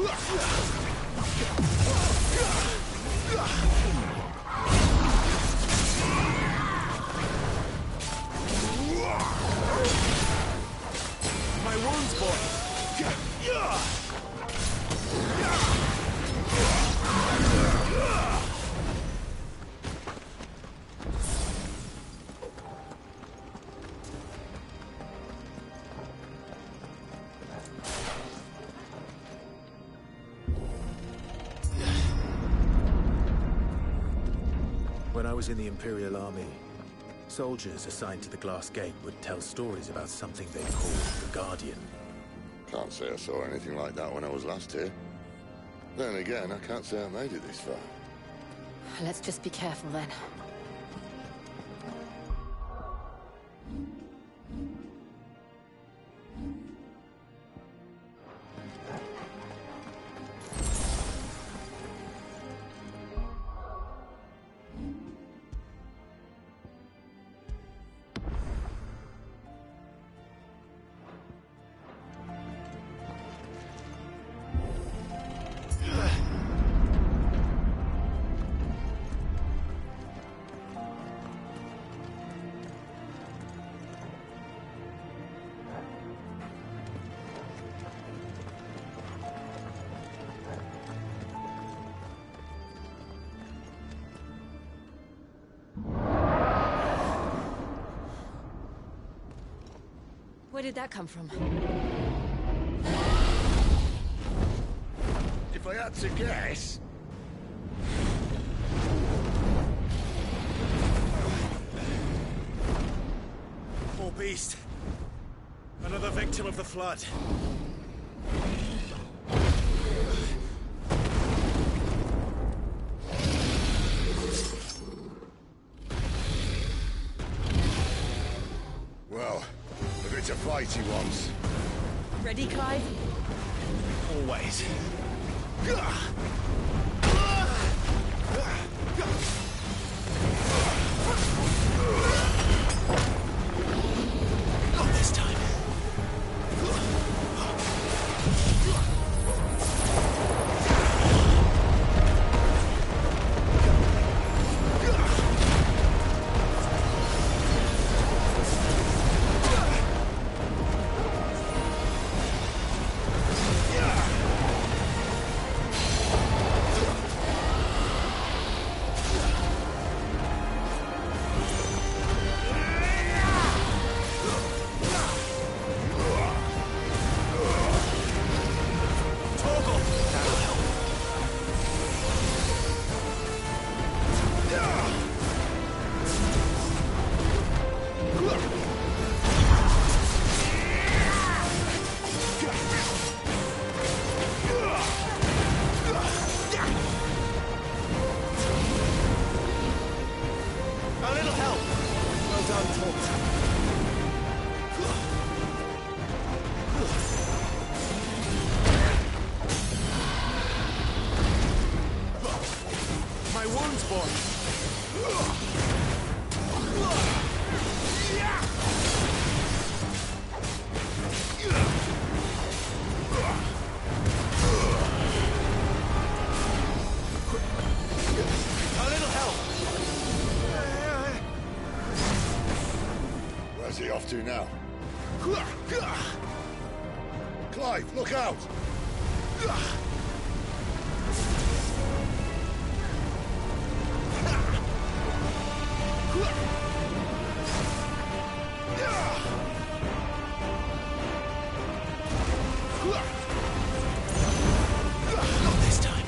My wounds, boy! When I was in the Imperial Army, soldiers assigned to the Glass Gate would tell stories about something they called the Guardian. Can't say I saw anything like that when I was last here. Then again, I can't say I made it this far. Let's just be careful then. Where did that come from? If I had to guess... Poor beast. Another victim of the Flood. Well, if it's a fight he wants. Ready, Clive? Always. Not this time. Where's he off to now? Clive, look out! Not this time.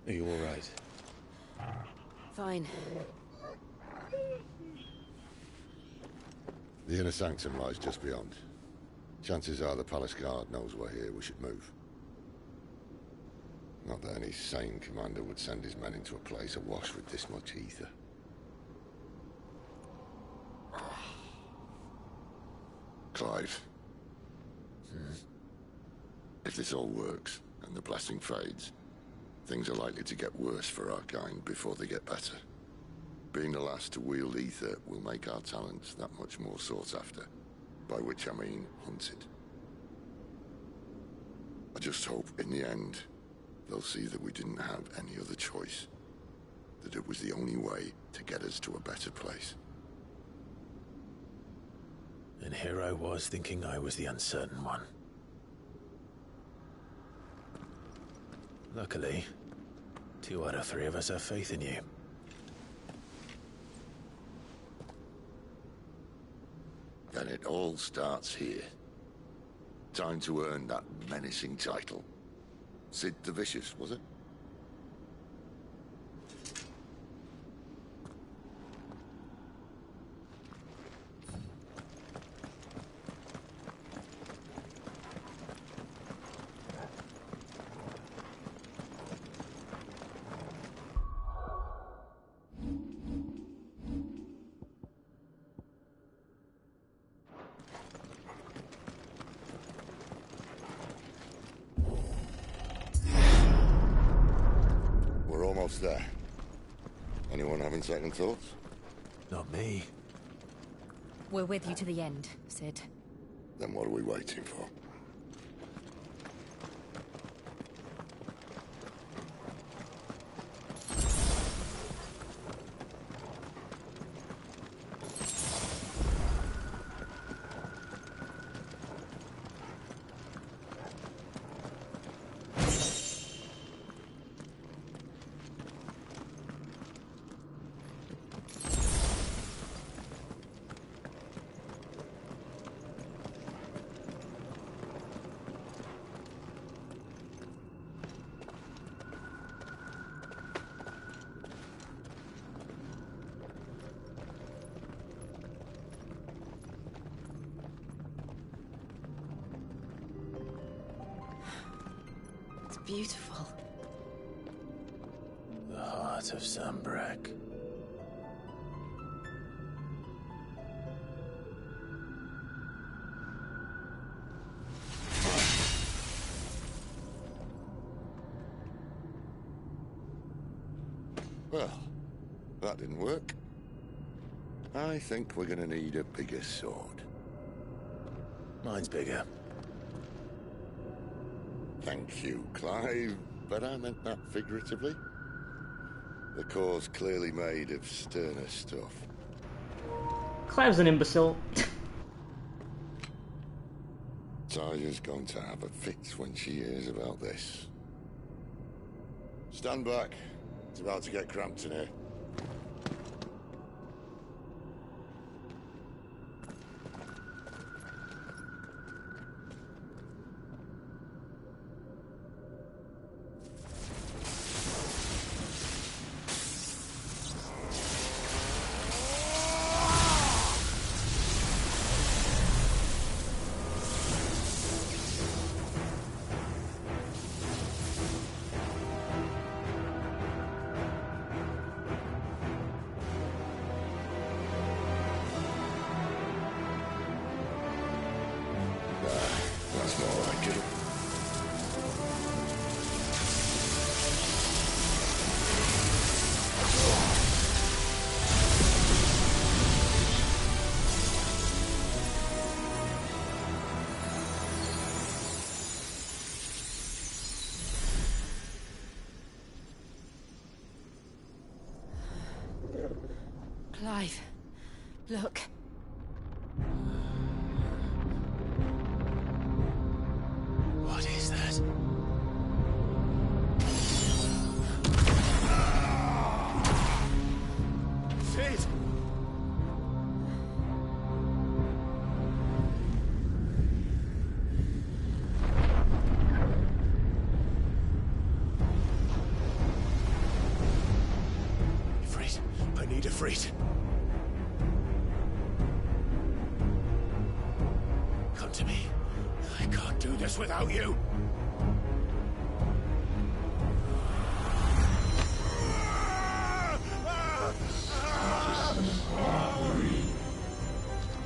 Are you all right? Fine. The inner sanctum lies just beyond. Chances are the palace guard knows we're here. We should move. Not that any sane commander would send his men into a place awash with this much ether. Clive. If this all works, and the blessing fades, things are likely to get worse for our kind before they get better. Being the last to wield ether will make our talents that much more sought after, by which I mean hunted. I just hope, in the end, they'll see that we didn't have any other choice. That it was the only way to get us to a better place. And here I was thinking I was the uncertain one. Luckily, 2 out of 3 of us have faith in you. Then it all starts here. Time to earn that menacing title. Sid the Vicious, was it? There. Anyone having second thoughts? Not me. We're with you to the end, Sid. Then what are we waiting for? Beautiful. The heart of Zambrak. Well, that didn't work. I think we're gonna need a bigger sword. Mine's bigger. Thank you, Clive, but I meant that figuratively. The core's clearly made of sterner stuff. Clive's an imbecile. Taya's going to have a fit when she hears about this. Stand back. It's about to get cramped in here. That's more like it. Clive, look. What is that? Sid! Siegfried. Come to me. I can't do this without you.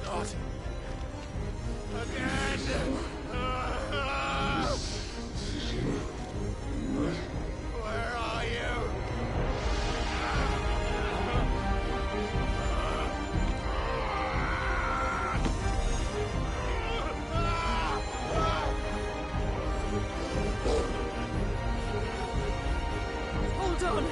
Not again. Where are you? Hold on.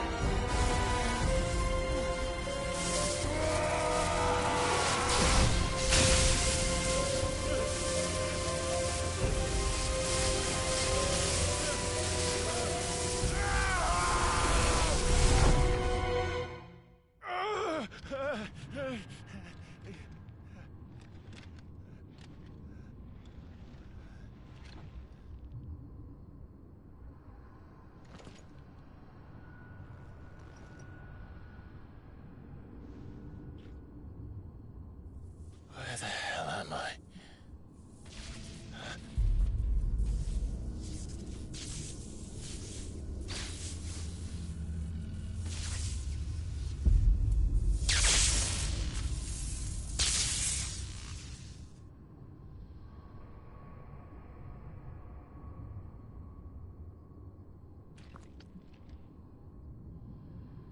Where the hell am I?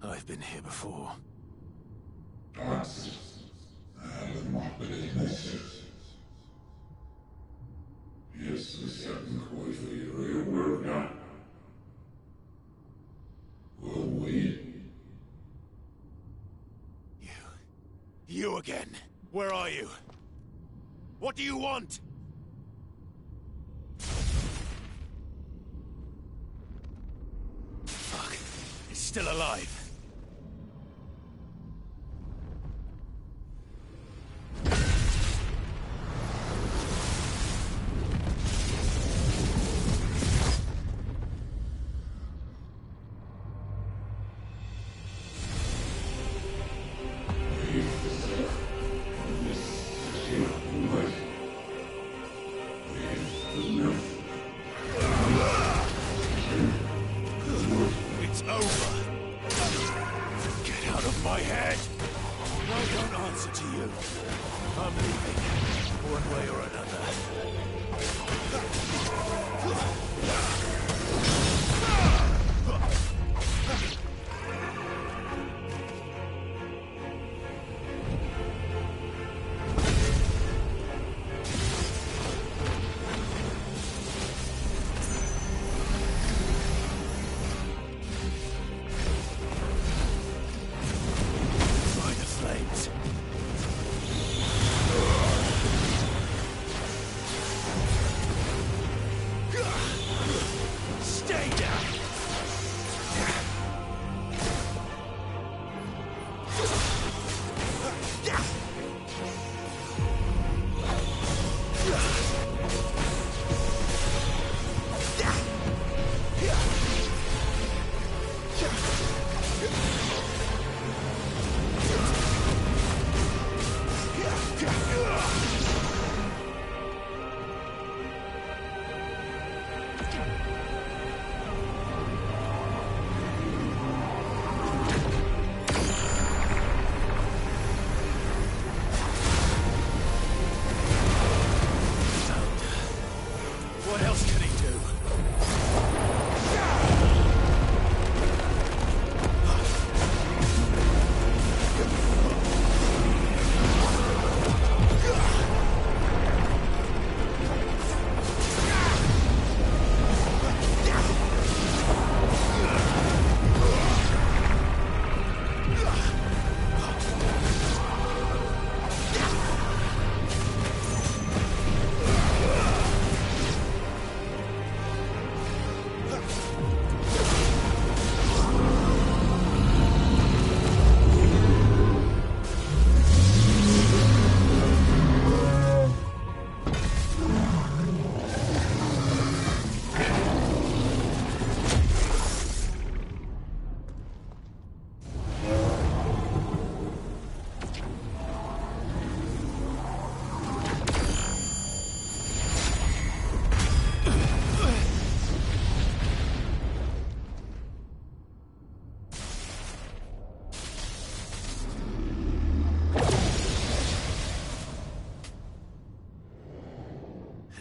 I've been here before. You again. Where are you? What do you want? Fuck. He's still alive. It's over. Get out of my head. I don't answer to you. I'm leaving, one way or another.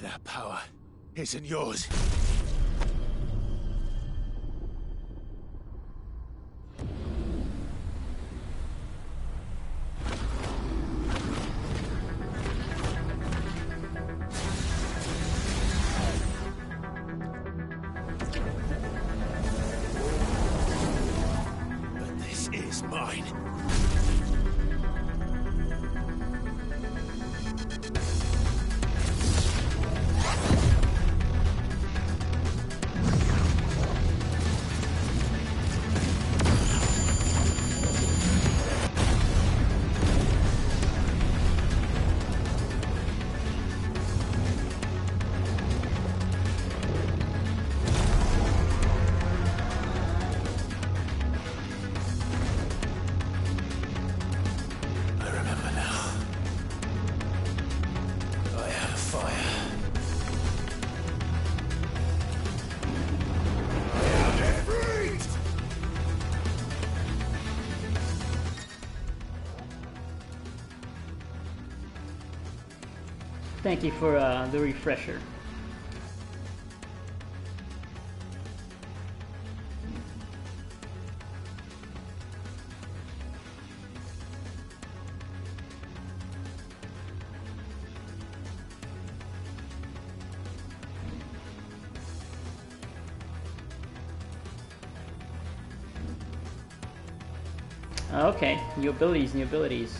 That power isn't yours. But this is mine. Thank you for the refresher. Okay, new abilities, new abilities.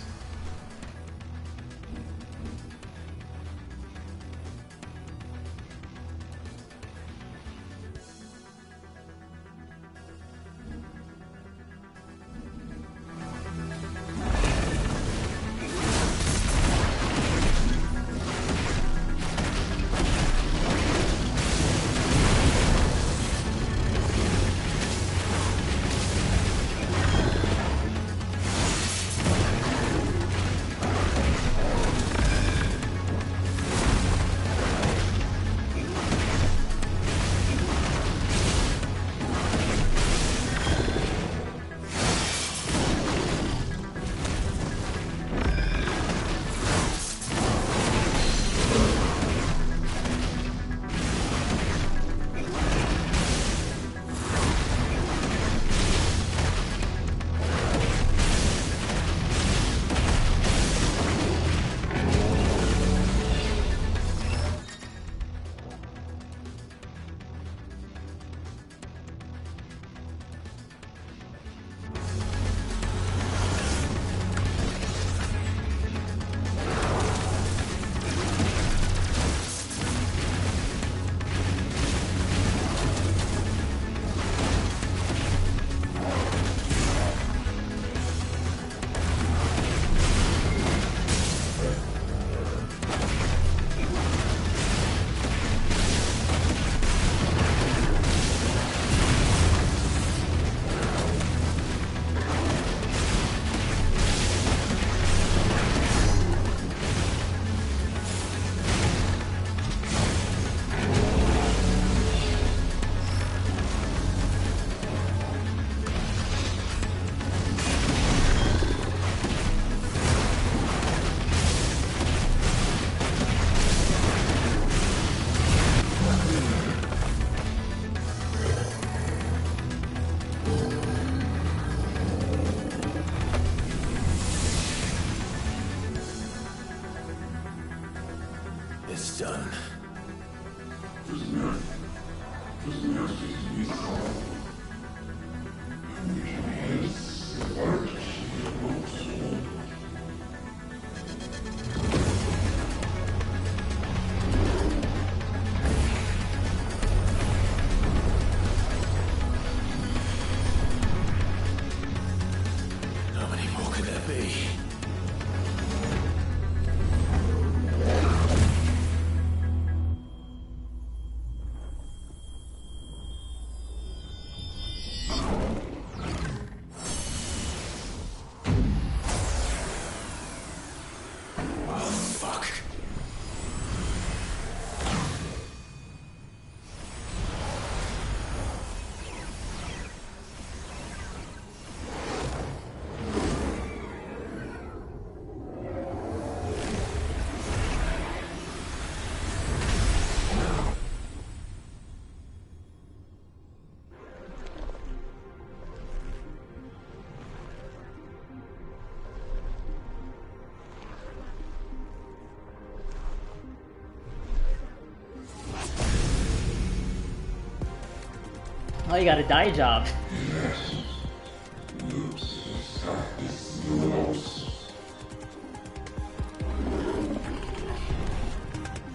Oh, you got a dye job.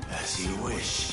As you wish.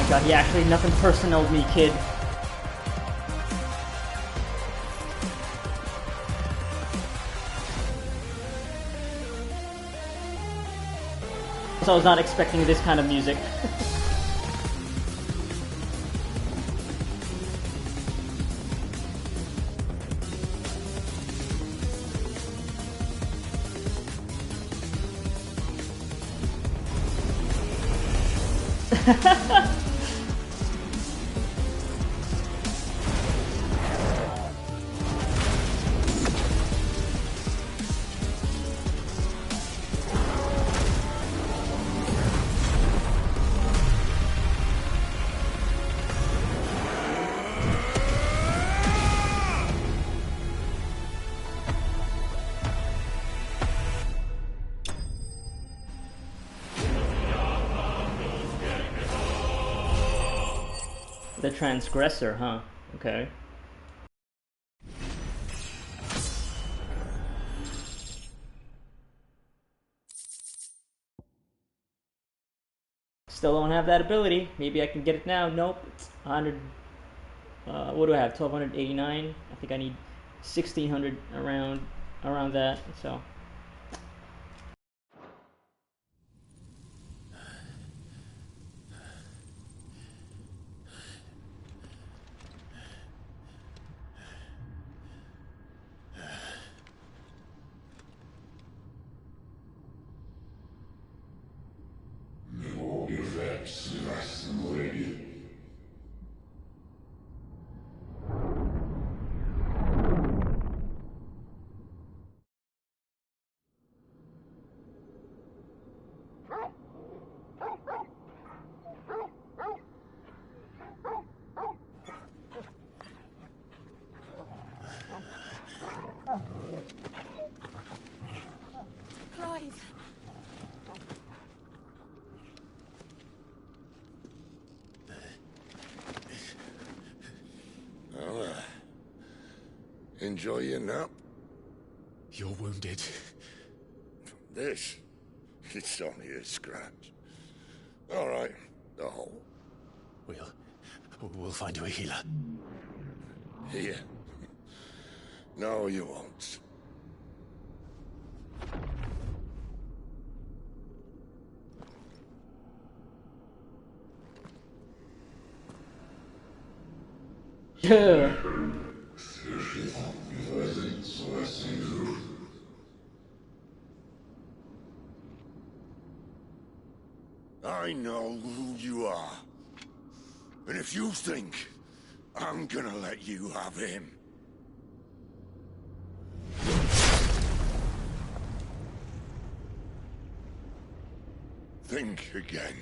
God, he actually nothing personal with me, kid. So I was not expecting this kind of music. The transgressor, huh? Okay. Still don't have that ability. Maybe I can get it now. Nope. It's 100. What do I have? 1289. I think I need 1600 around that. So. Clive. Well, enjoy your nap. You're wounded. This? It's only a scratch. All right, the hole. We'll find you a healer. Here? No, you won't. Yeah. I know who you are. And if you think I'm gonna let you have him... think again.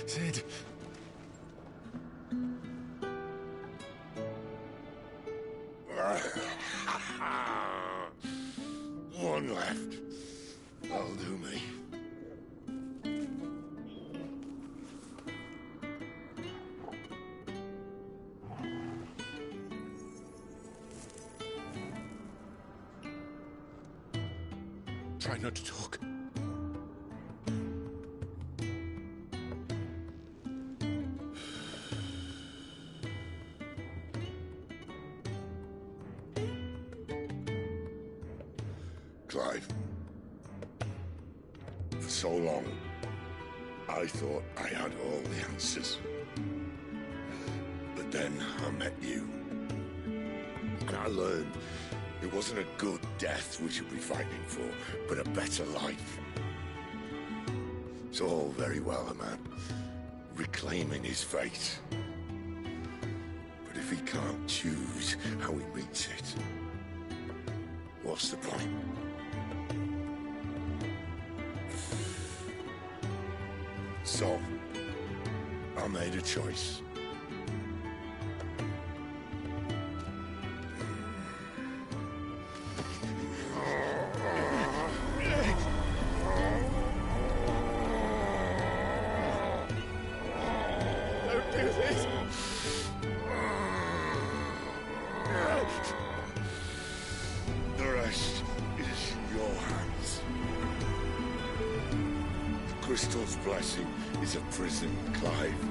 Sid. One left. That'll do me. Try not to talk. Clive. For so long, I thought I had all the answers. But then I met you. And I learned it wasn't a good death we should be fighting for, but a better life. It's all very well, a man reclaiming his fate. But if he can't choose how he meets it, what's the point? So, I made a choice. Don't do this! The rest is in your hands. The Crystal's blessing is a prison, Clive.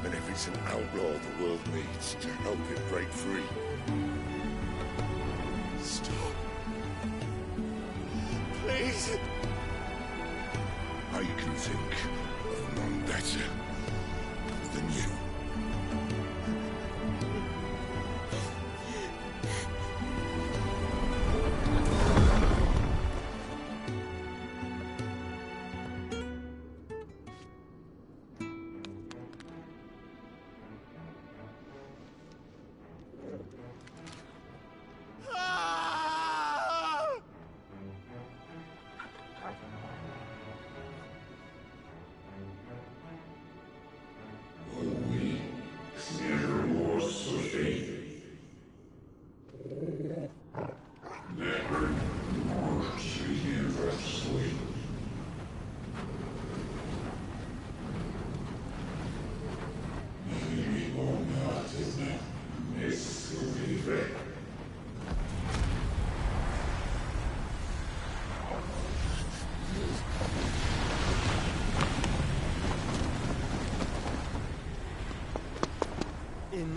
And if it's an outlaw the world needs to help it break free... Stop. Please. I can think of none better than you.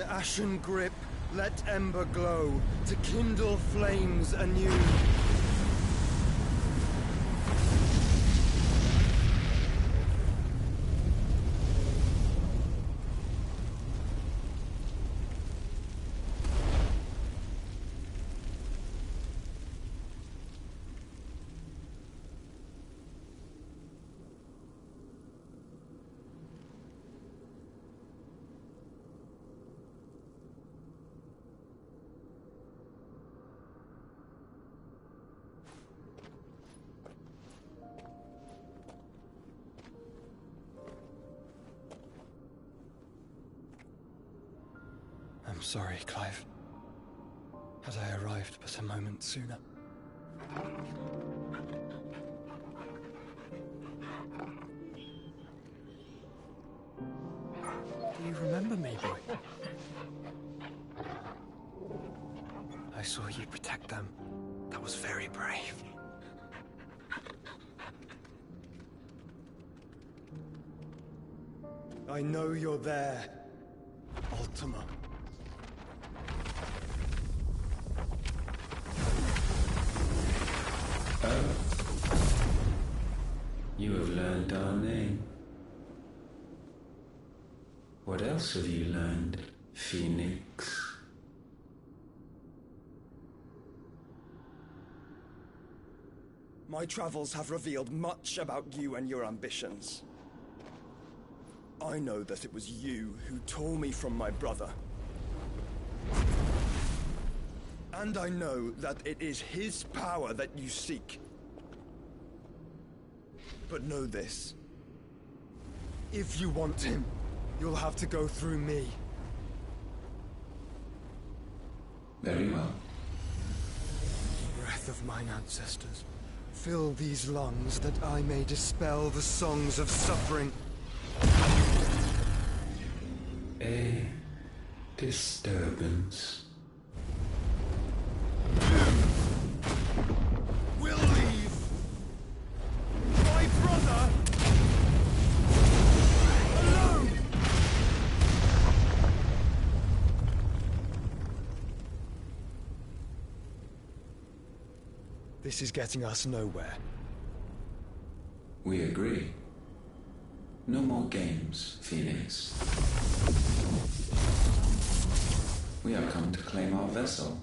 an ashen grip, let ember glow, to kindle flames anew. I'm sorry, Clive. Had I arrived but a moment sooner. Do you remember me, boy? I saw you protect them. That was very brave. I know you're there, Ultima. You have learned our name. What else have you learned, Phoenix? My travels have revealed much about you and your ambitions. I know that it was you who tore me from my brother. And I know that it is his power that you seek. But know this. If you want him, you'll have to go through me. Very well. Breath of mine ancestors, fill these lungs that I may dispel the songs of suffering. A disturbance. We'll leave. My brother alone. This is getting us nowhere. We agree. No more games, Phoenix. We have come to claim our vessel.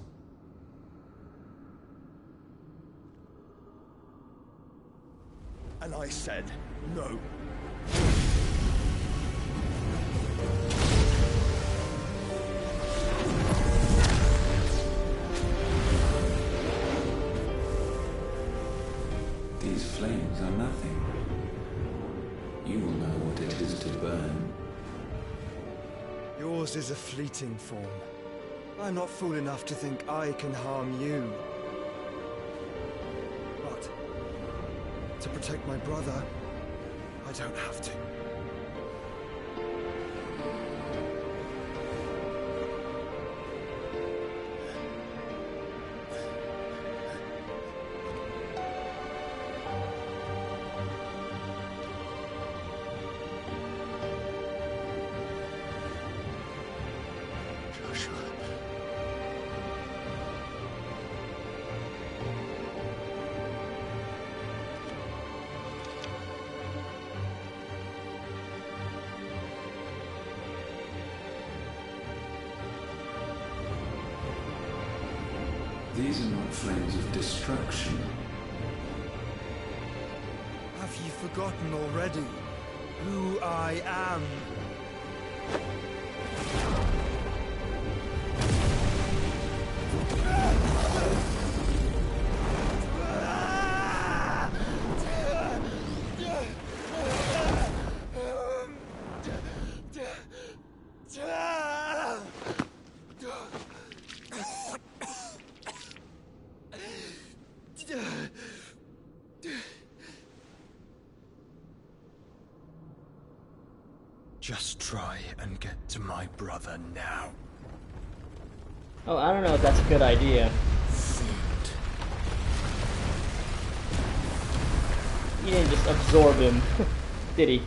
And I said no. These flames are nothing. You will know what it is to burn. Yours is a fleeting form. I'm not fool enough to think I can harm you. But to protect my brother, I don't have to. These are not flames of destruction. Have you forgotten already who I am? Just try and get to my brother now. Oh, I don't know if that's a good idea. He didn't just absorb him, did he?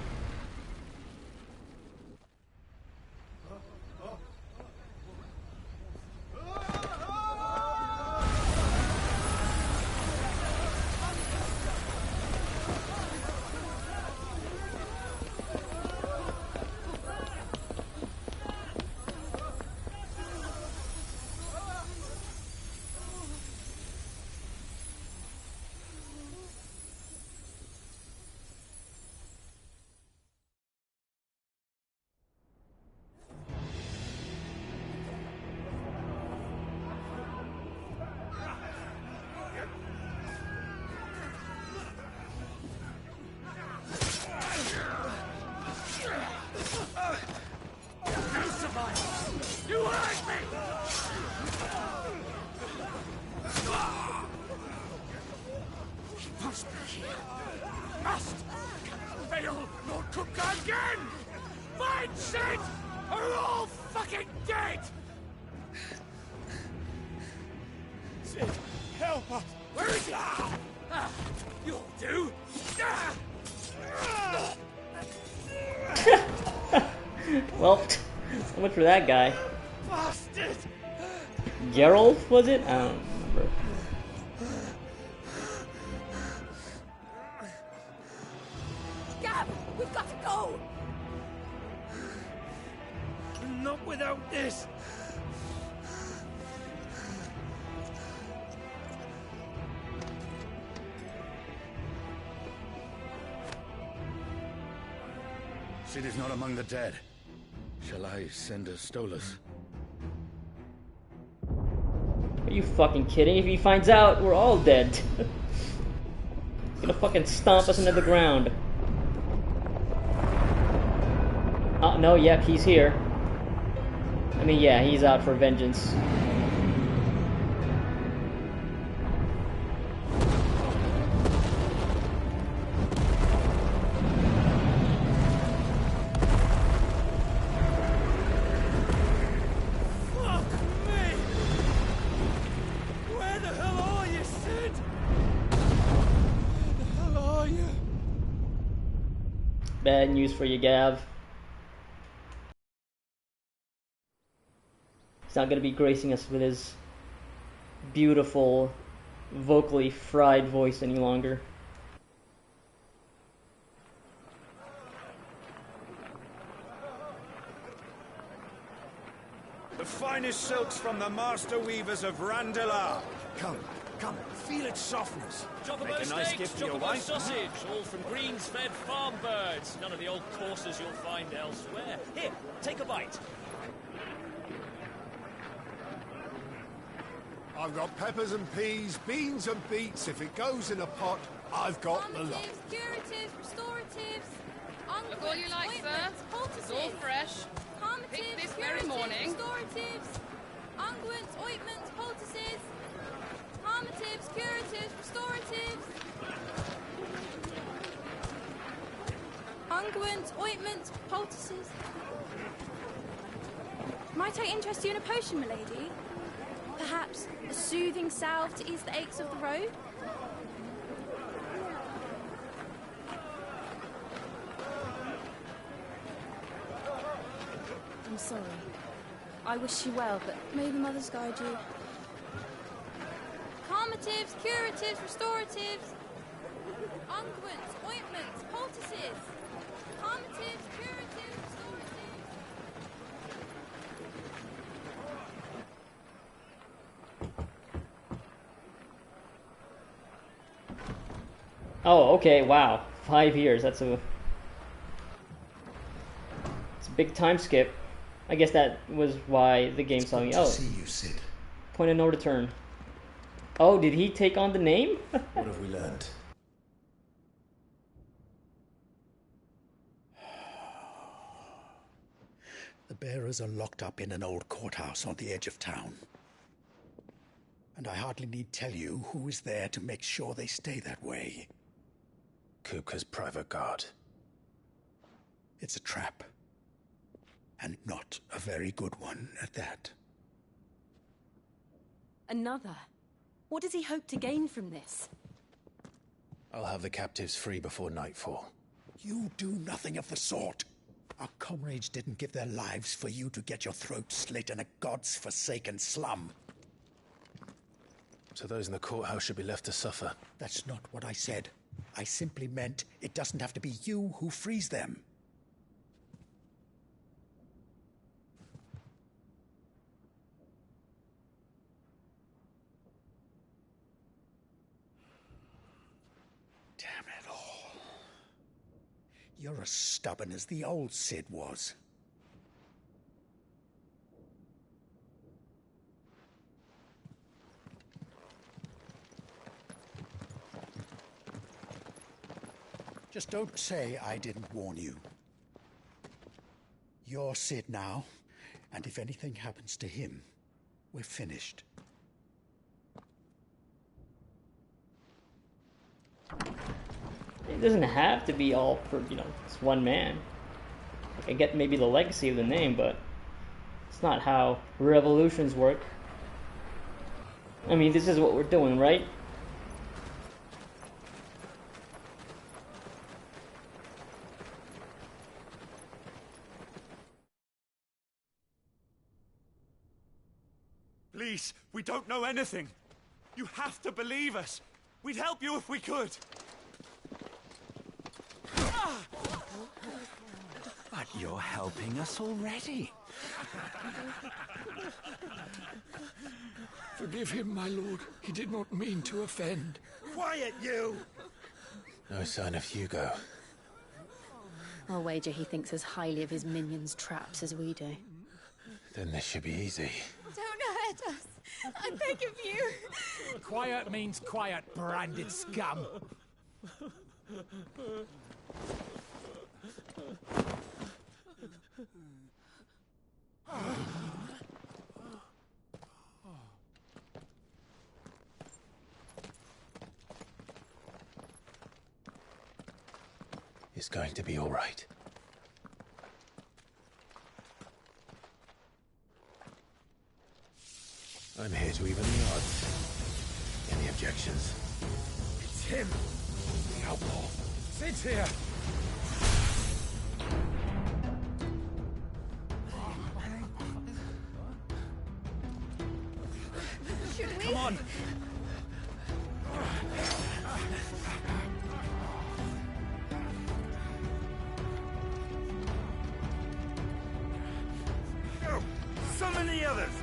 Crucify! You hurt me! Must be here. Must! Fail nor cook again! Find Sid! Or we're all fucking dead! Sid, help us! Where is he? You'll do! Well, so much for that guy. Bastard! Geralt, was it? I don't remember. Gab, we've got to go! Not without this! Sid is not among the dead. Shall I send a Stolas? Are you fucking kidding? If he finds out, we're all dead. He's gonna fucking stomp us into the ground. Oh, no, yep, he's here. I mean, yeah, he's out for vengeance. Bad news for you, Gav. He's not gonna be gracing us with his beautiful, vocally fried voice any longer. The finest silks from the master weavers of Randalar. Come, feel its softness. Chocobo Make a nice steaks, gift for your chocobo wife. sausage, all from greens-fed farm birds. None of the old courses you'll find elsewhere. Here, take a bite. I've got peppers and peas, beans and beets. If it goes in a pot, I've got the lot. Curatives, restoratives, Look all you like, sir. It's all fresh. Picked this very morning. Restoratives, unguents, ointments, poultices, harmatives, curatives, restoratives, unguents, ointments, poultices. Might I interest you in a potion, milady? Perhaps a soothing salve to ease the aches of the road? I'm sorry. I wish you well, but may the mothers guide you. Calmatives, curatives, restoratives, unguents, ointments, poultices. Calmatives, curatives, restoratives. Oh, okay, wow. 5 years, it's a big time skip. I guess that was why the game saw me. Oh, See you, Sid. point of no return. Oh, did he take on the name? What have we learned? The bearers are locked up in an old courthouse on the edge of town. And I hardly need tell you who is there to make sure they stay that way. Kupka's private guard. It's a trap. And not a very good one at that. Another? What does he hope to gain from this? I'll have the captives free before nightfall. You do nothing of the sort. Our comrades didn't give their lives for you to get your throat slit in a god's forsaken slum. So those in the courthouse should be left to suffer. That's not what I said. I simply meant it doesn't have to be you who frees them. Damn it all. You're as stubborn as the old Sid was. Just don't say I didn't warn you. You're Sid now, and if anything happens to him, we're finished. It doesn't have to be all for, it's one man. Like, I get maybe the legacy of the name, but it's not how revolutions work. I mean, this is what we're doing, right? Please, we don't know anything. You have to believe us. We'd help you if we could. But you're helping us already. Forgive him, my lord. He did not mean to offend. Quiet, you! No sign of Hugo. I'll wager he thinks as highly of his minions' traps as we do. Then this should be easy. Don't hurt us. I beg of you. Quiet means quiet, branded scum. It's going to be all right. I'm here to even the odds. Any objections? It's him, the outlaw. Sid's here. Should we? Come on. Go! Summon the others!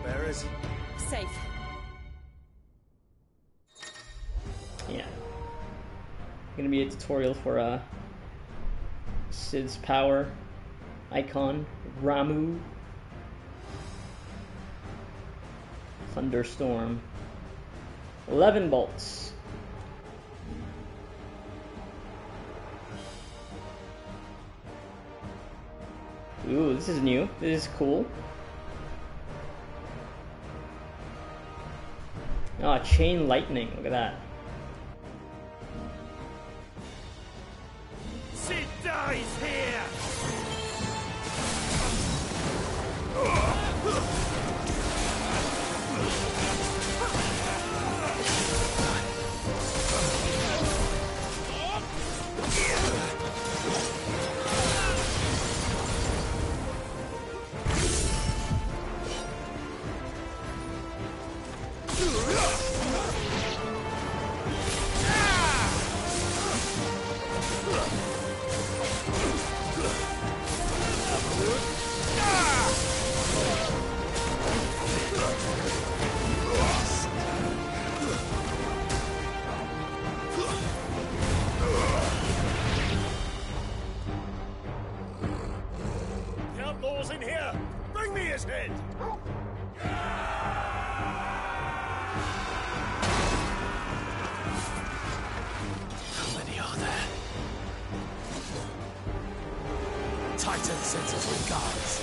Bearers? Safe. Yeah. Gonna be a tutorial for Sid's power icon, Ramu. Thunderstorm. 11 bolts. Ooh, this is new. This is cool. Oh, chain lightning. Look at that. Sid dies here! The outlaw's in here. Bring me his head. How many are there? Titan sends his regards.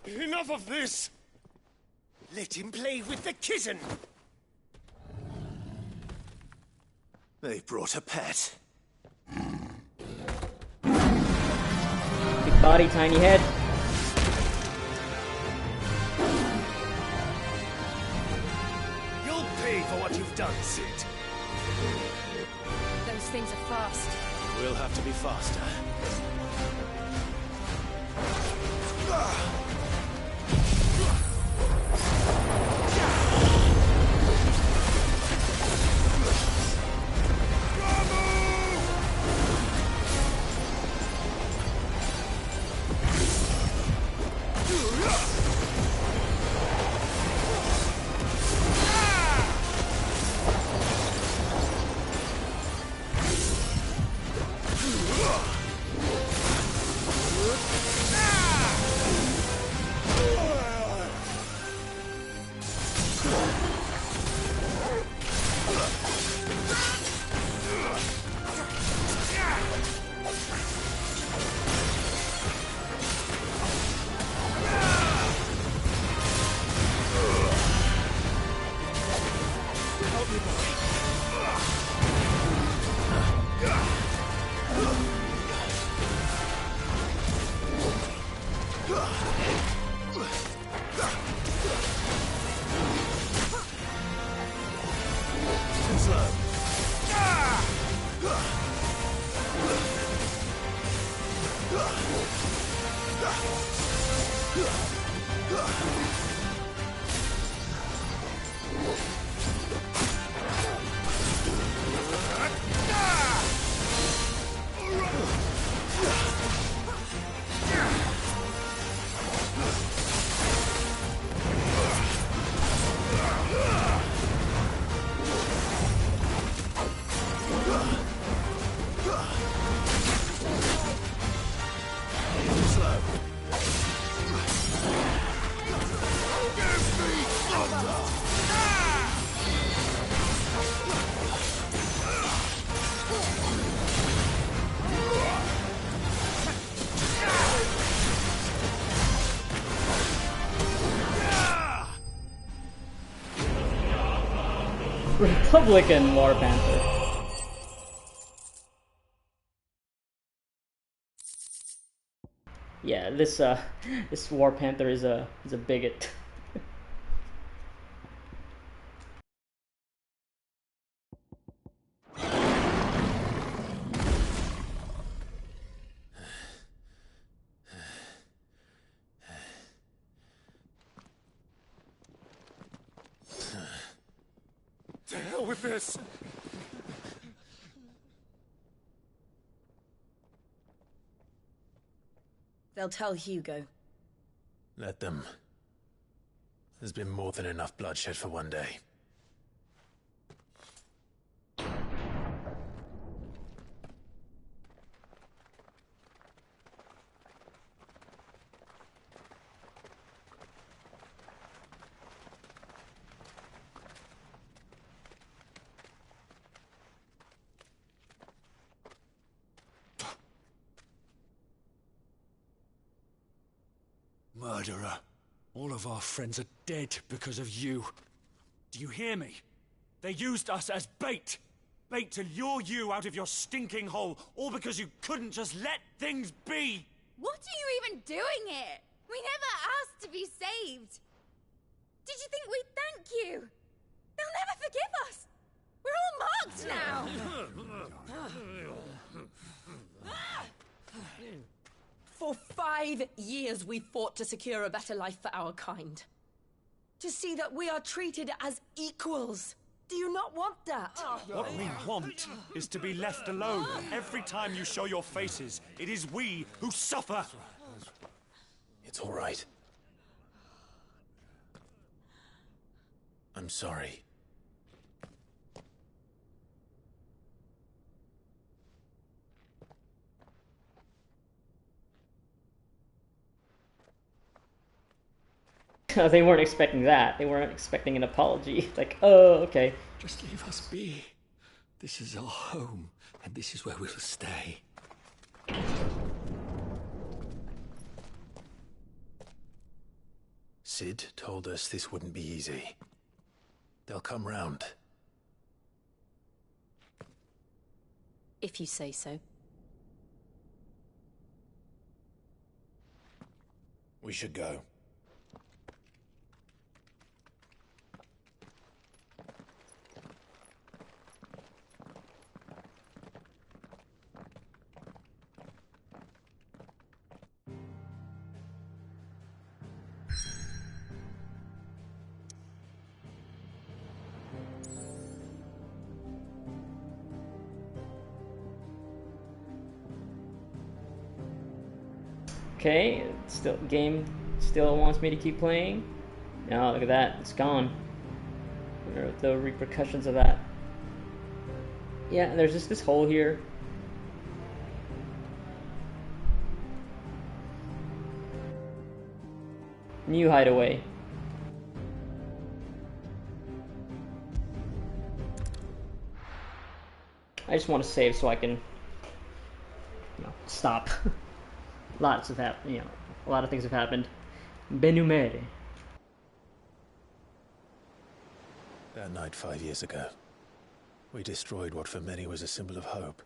Enough of this! Let him play with the kitten! They brought a pet. Big body, tiny head. You'll pay for what you've done, Sid. Those things are fast. We'll have to be faster. Republican War Panther. Yeah, this War Panther is a bigot. To hell with this! They'll tell Hugo. Let them. There's been more than enough bloodshed for one day. Murderer. All of our friends are dead because of you. Do you hear me? They used us as bait. Bait to lure you out of your stinking hole, all because you couldn't just let things be. What are you even doing here? We never asked to be saved. Did you think we'd thank you? They'll never forgive us. We're all marked now. For 5 years we fought to secure a better life for our kind. To see that we are treated as equals. Do you not want that? What we want is to be left alone. Every time you show your faces, it is we who suffer. It's all right. I'm sorry. They weren't expecting that. They weren't expecting an apology. Like, oh, okay. Just leave us be. This is our home, and this is where we'll stay. Sid told us this wouldn't be easy. They'll come round. If you say so. We should go. Okay, game still wants me to keep playing. Now look at that, it's gone. I wonder what the repercussions of that. Yeah, and there's just this hole here. New hideaway. I just want to save so I can, stop. Lots of a lot of things have happened. Benumere. That night 5 years ago, we destroyed what for many was a symbol of hope.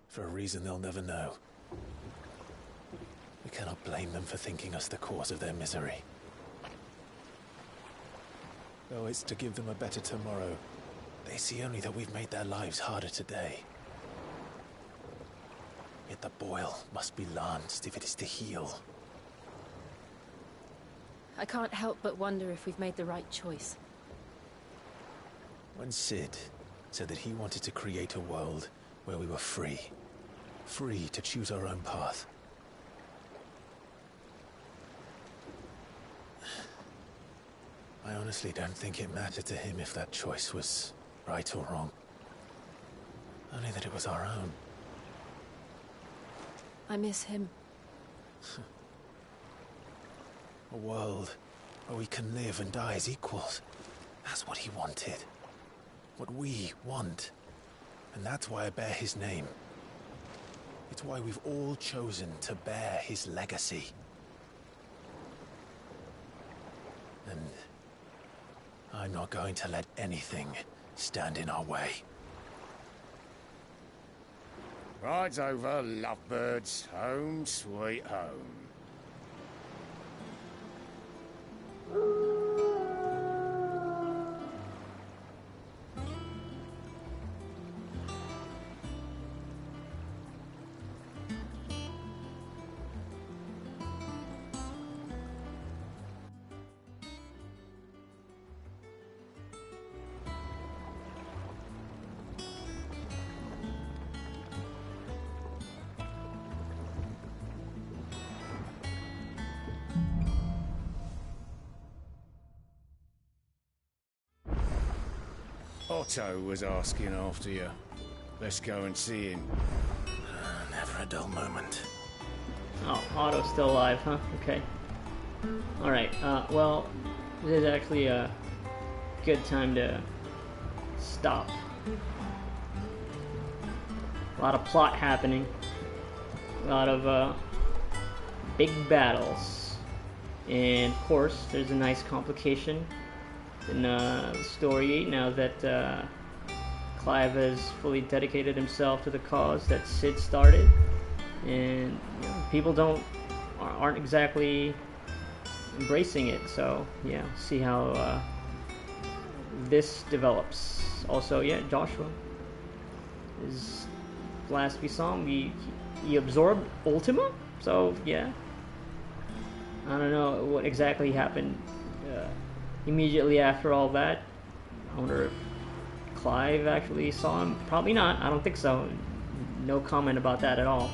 For a reason they'll never know. We cannot blame them for thinking us the cause of their misery. Though it's to give them a better tomorrow, they see only that we've made their lives harder today. Yet the boil must be lanced if it is to heal. I can't help but wonder if we've made the right choice. When Sid said that he wanted to create a world where we were free. Free to choose our own path. I honestly don't think it mattered to him if that choice was right or wrong. Only that it was our own. I miss him. A world where we can live and die as equals. That's what he wanted. What we want. And that's why I bear his name. It's why we've all chosen to bear his legacy. And I'm not going to let anything stand in our way. Ride's over, lovebirds. Home, sweet home. Otto was asking after you. Let's go and see him. Never a dull moment. Oh, Otto's still alive, huh? Okay. Alright, well, this is actually a good time to stop. A lot of plot happening. A lot of, big battles. And, of course, there's a nice complication in the story now that Clive has fully dedicated himself to the cause that Sid started, and people aren't exactly embracing it. So yeah, see how this develops. Also, yeah, Joshua, his last we saw him, he absorbed Ultima. So yeah, I don't know what exactly happened. Immediately after all that, I wonder if Clive actually saw him. Probably not. I don't think so. No comment about that at all.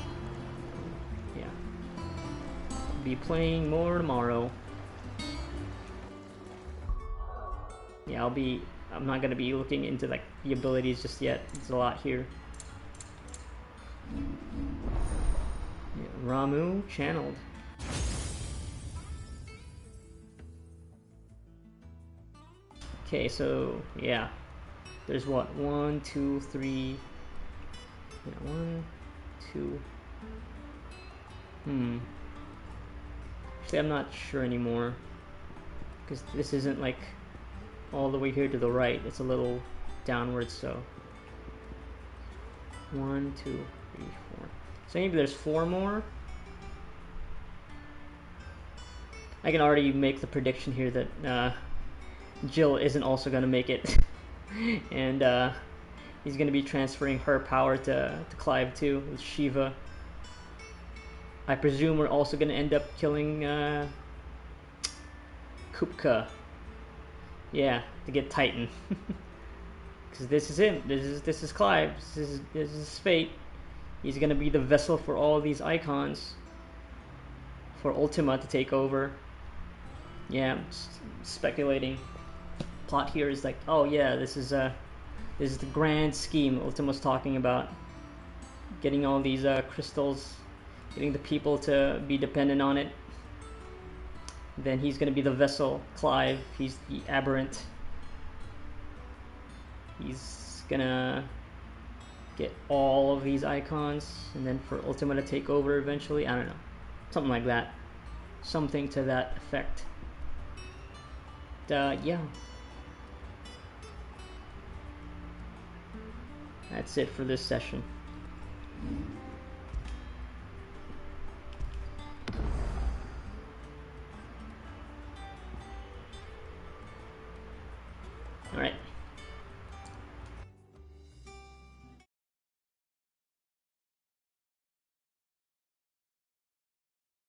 Yeah. I'll be playing more tomorrow. Yeah, I'm not gonna be looking into like the abilities just yet. There's a lot here. Yeah, Ramu channeled. Okay, so yeah, there's what, 1, 2, 3. Yeah, 1, 2. Actually, I'm not sure anymore because this isn't like all the way here to the right. It's a little downwards. So 1, 2, 3, 4. So maybe there's 4 more. I can already make the prediction here that Jill isn't also going to make it. And he's going to be transferring her power to Clive too, with Shiva. I presume we're also going to end up killing Kupka. Yeah, to get Titan. Because this is him. This is Clive. This is his fate. He's going to be the vessel for all these icons. for Ultima to take over. Yeah, I'm speculating. Plot here is like, oh yeah, this is the grand scheme Ultima's talking about. Getting all these crystals, getting the people to be dependent on it. Then he's gonna be the vessel, Clive. He's the aberrant. He's gonna get all of these icons, and then for Ultima to take over eventually. I don't know, something like that, something to that effect. Yeah, that's it for this session.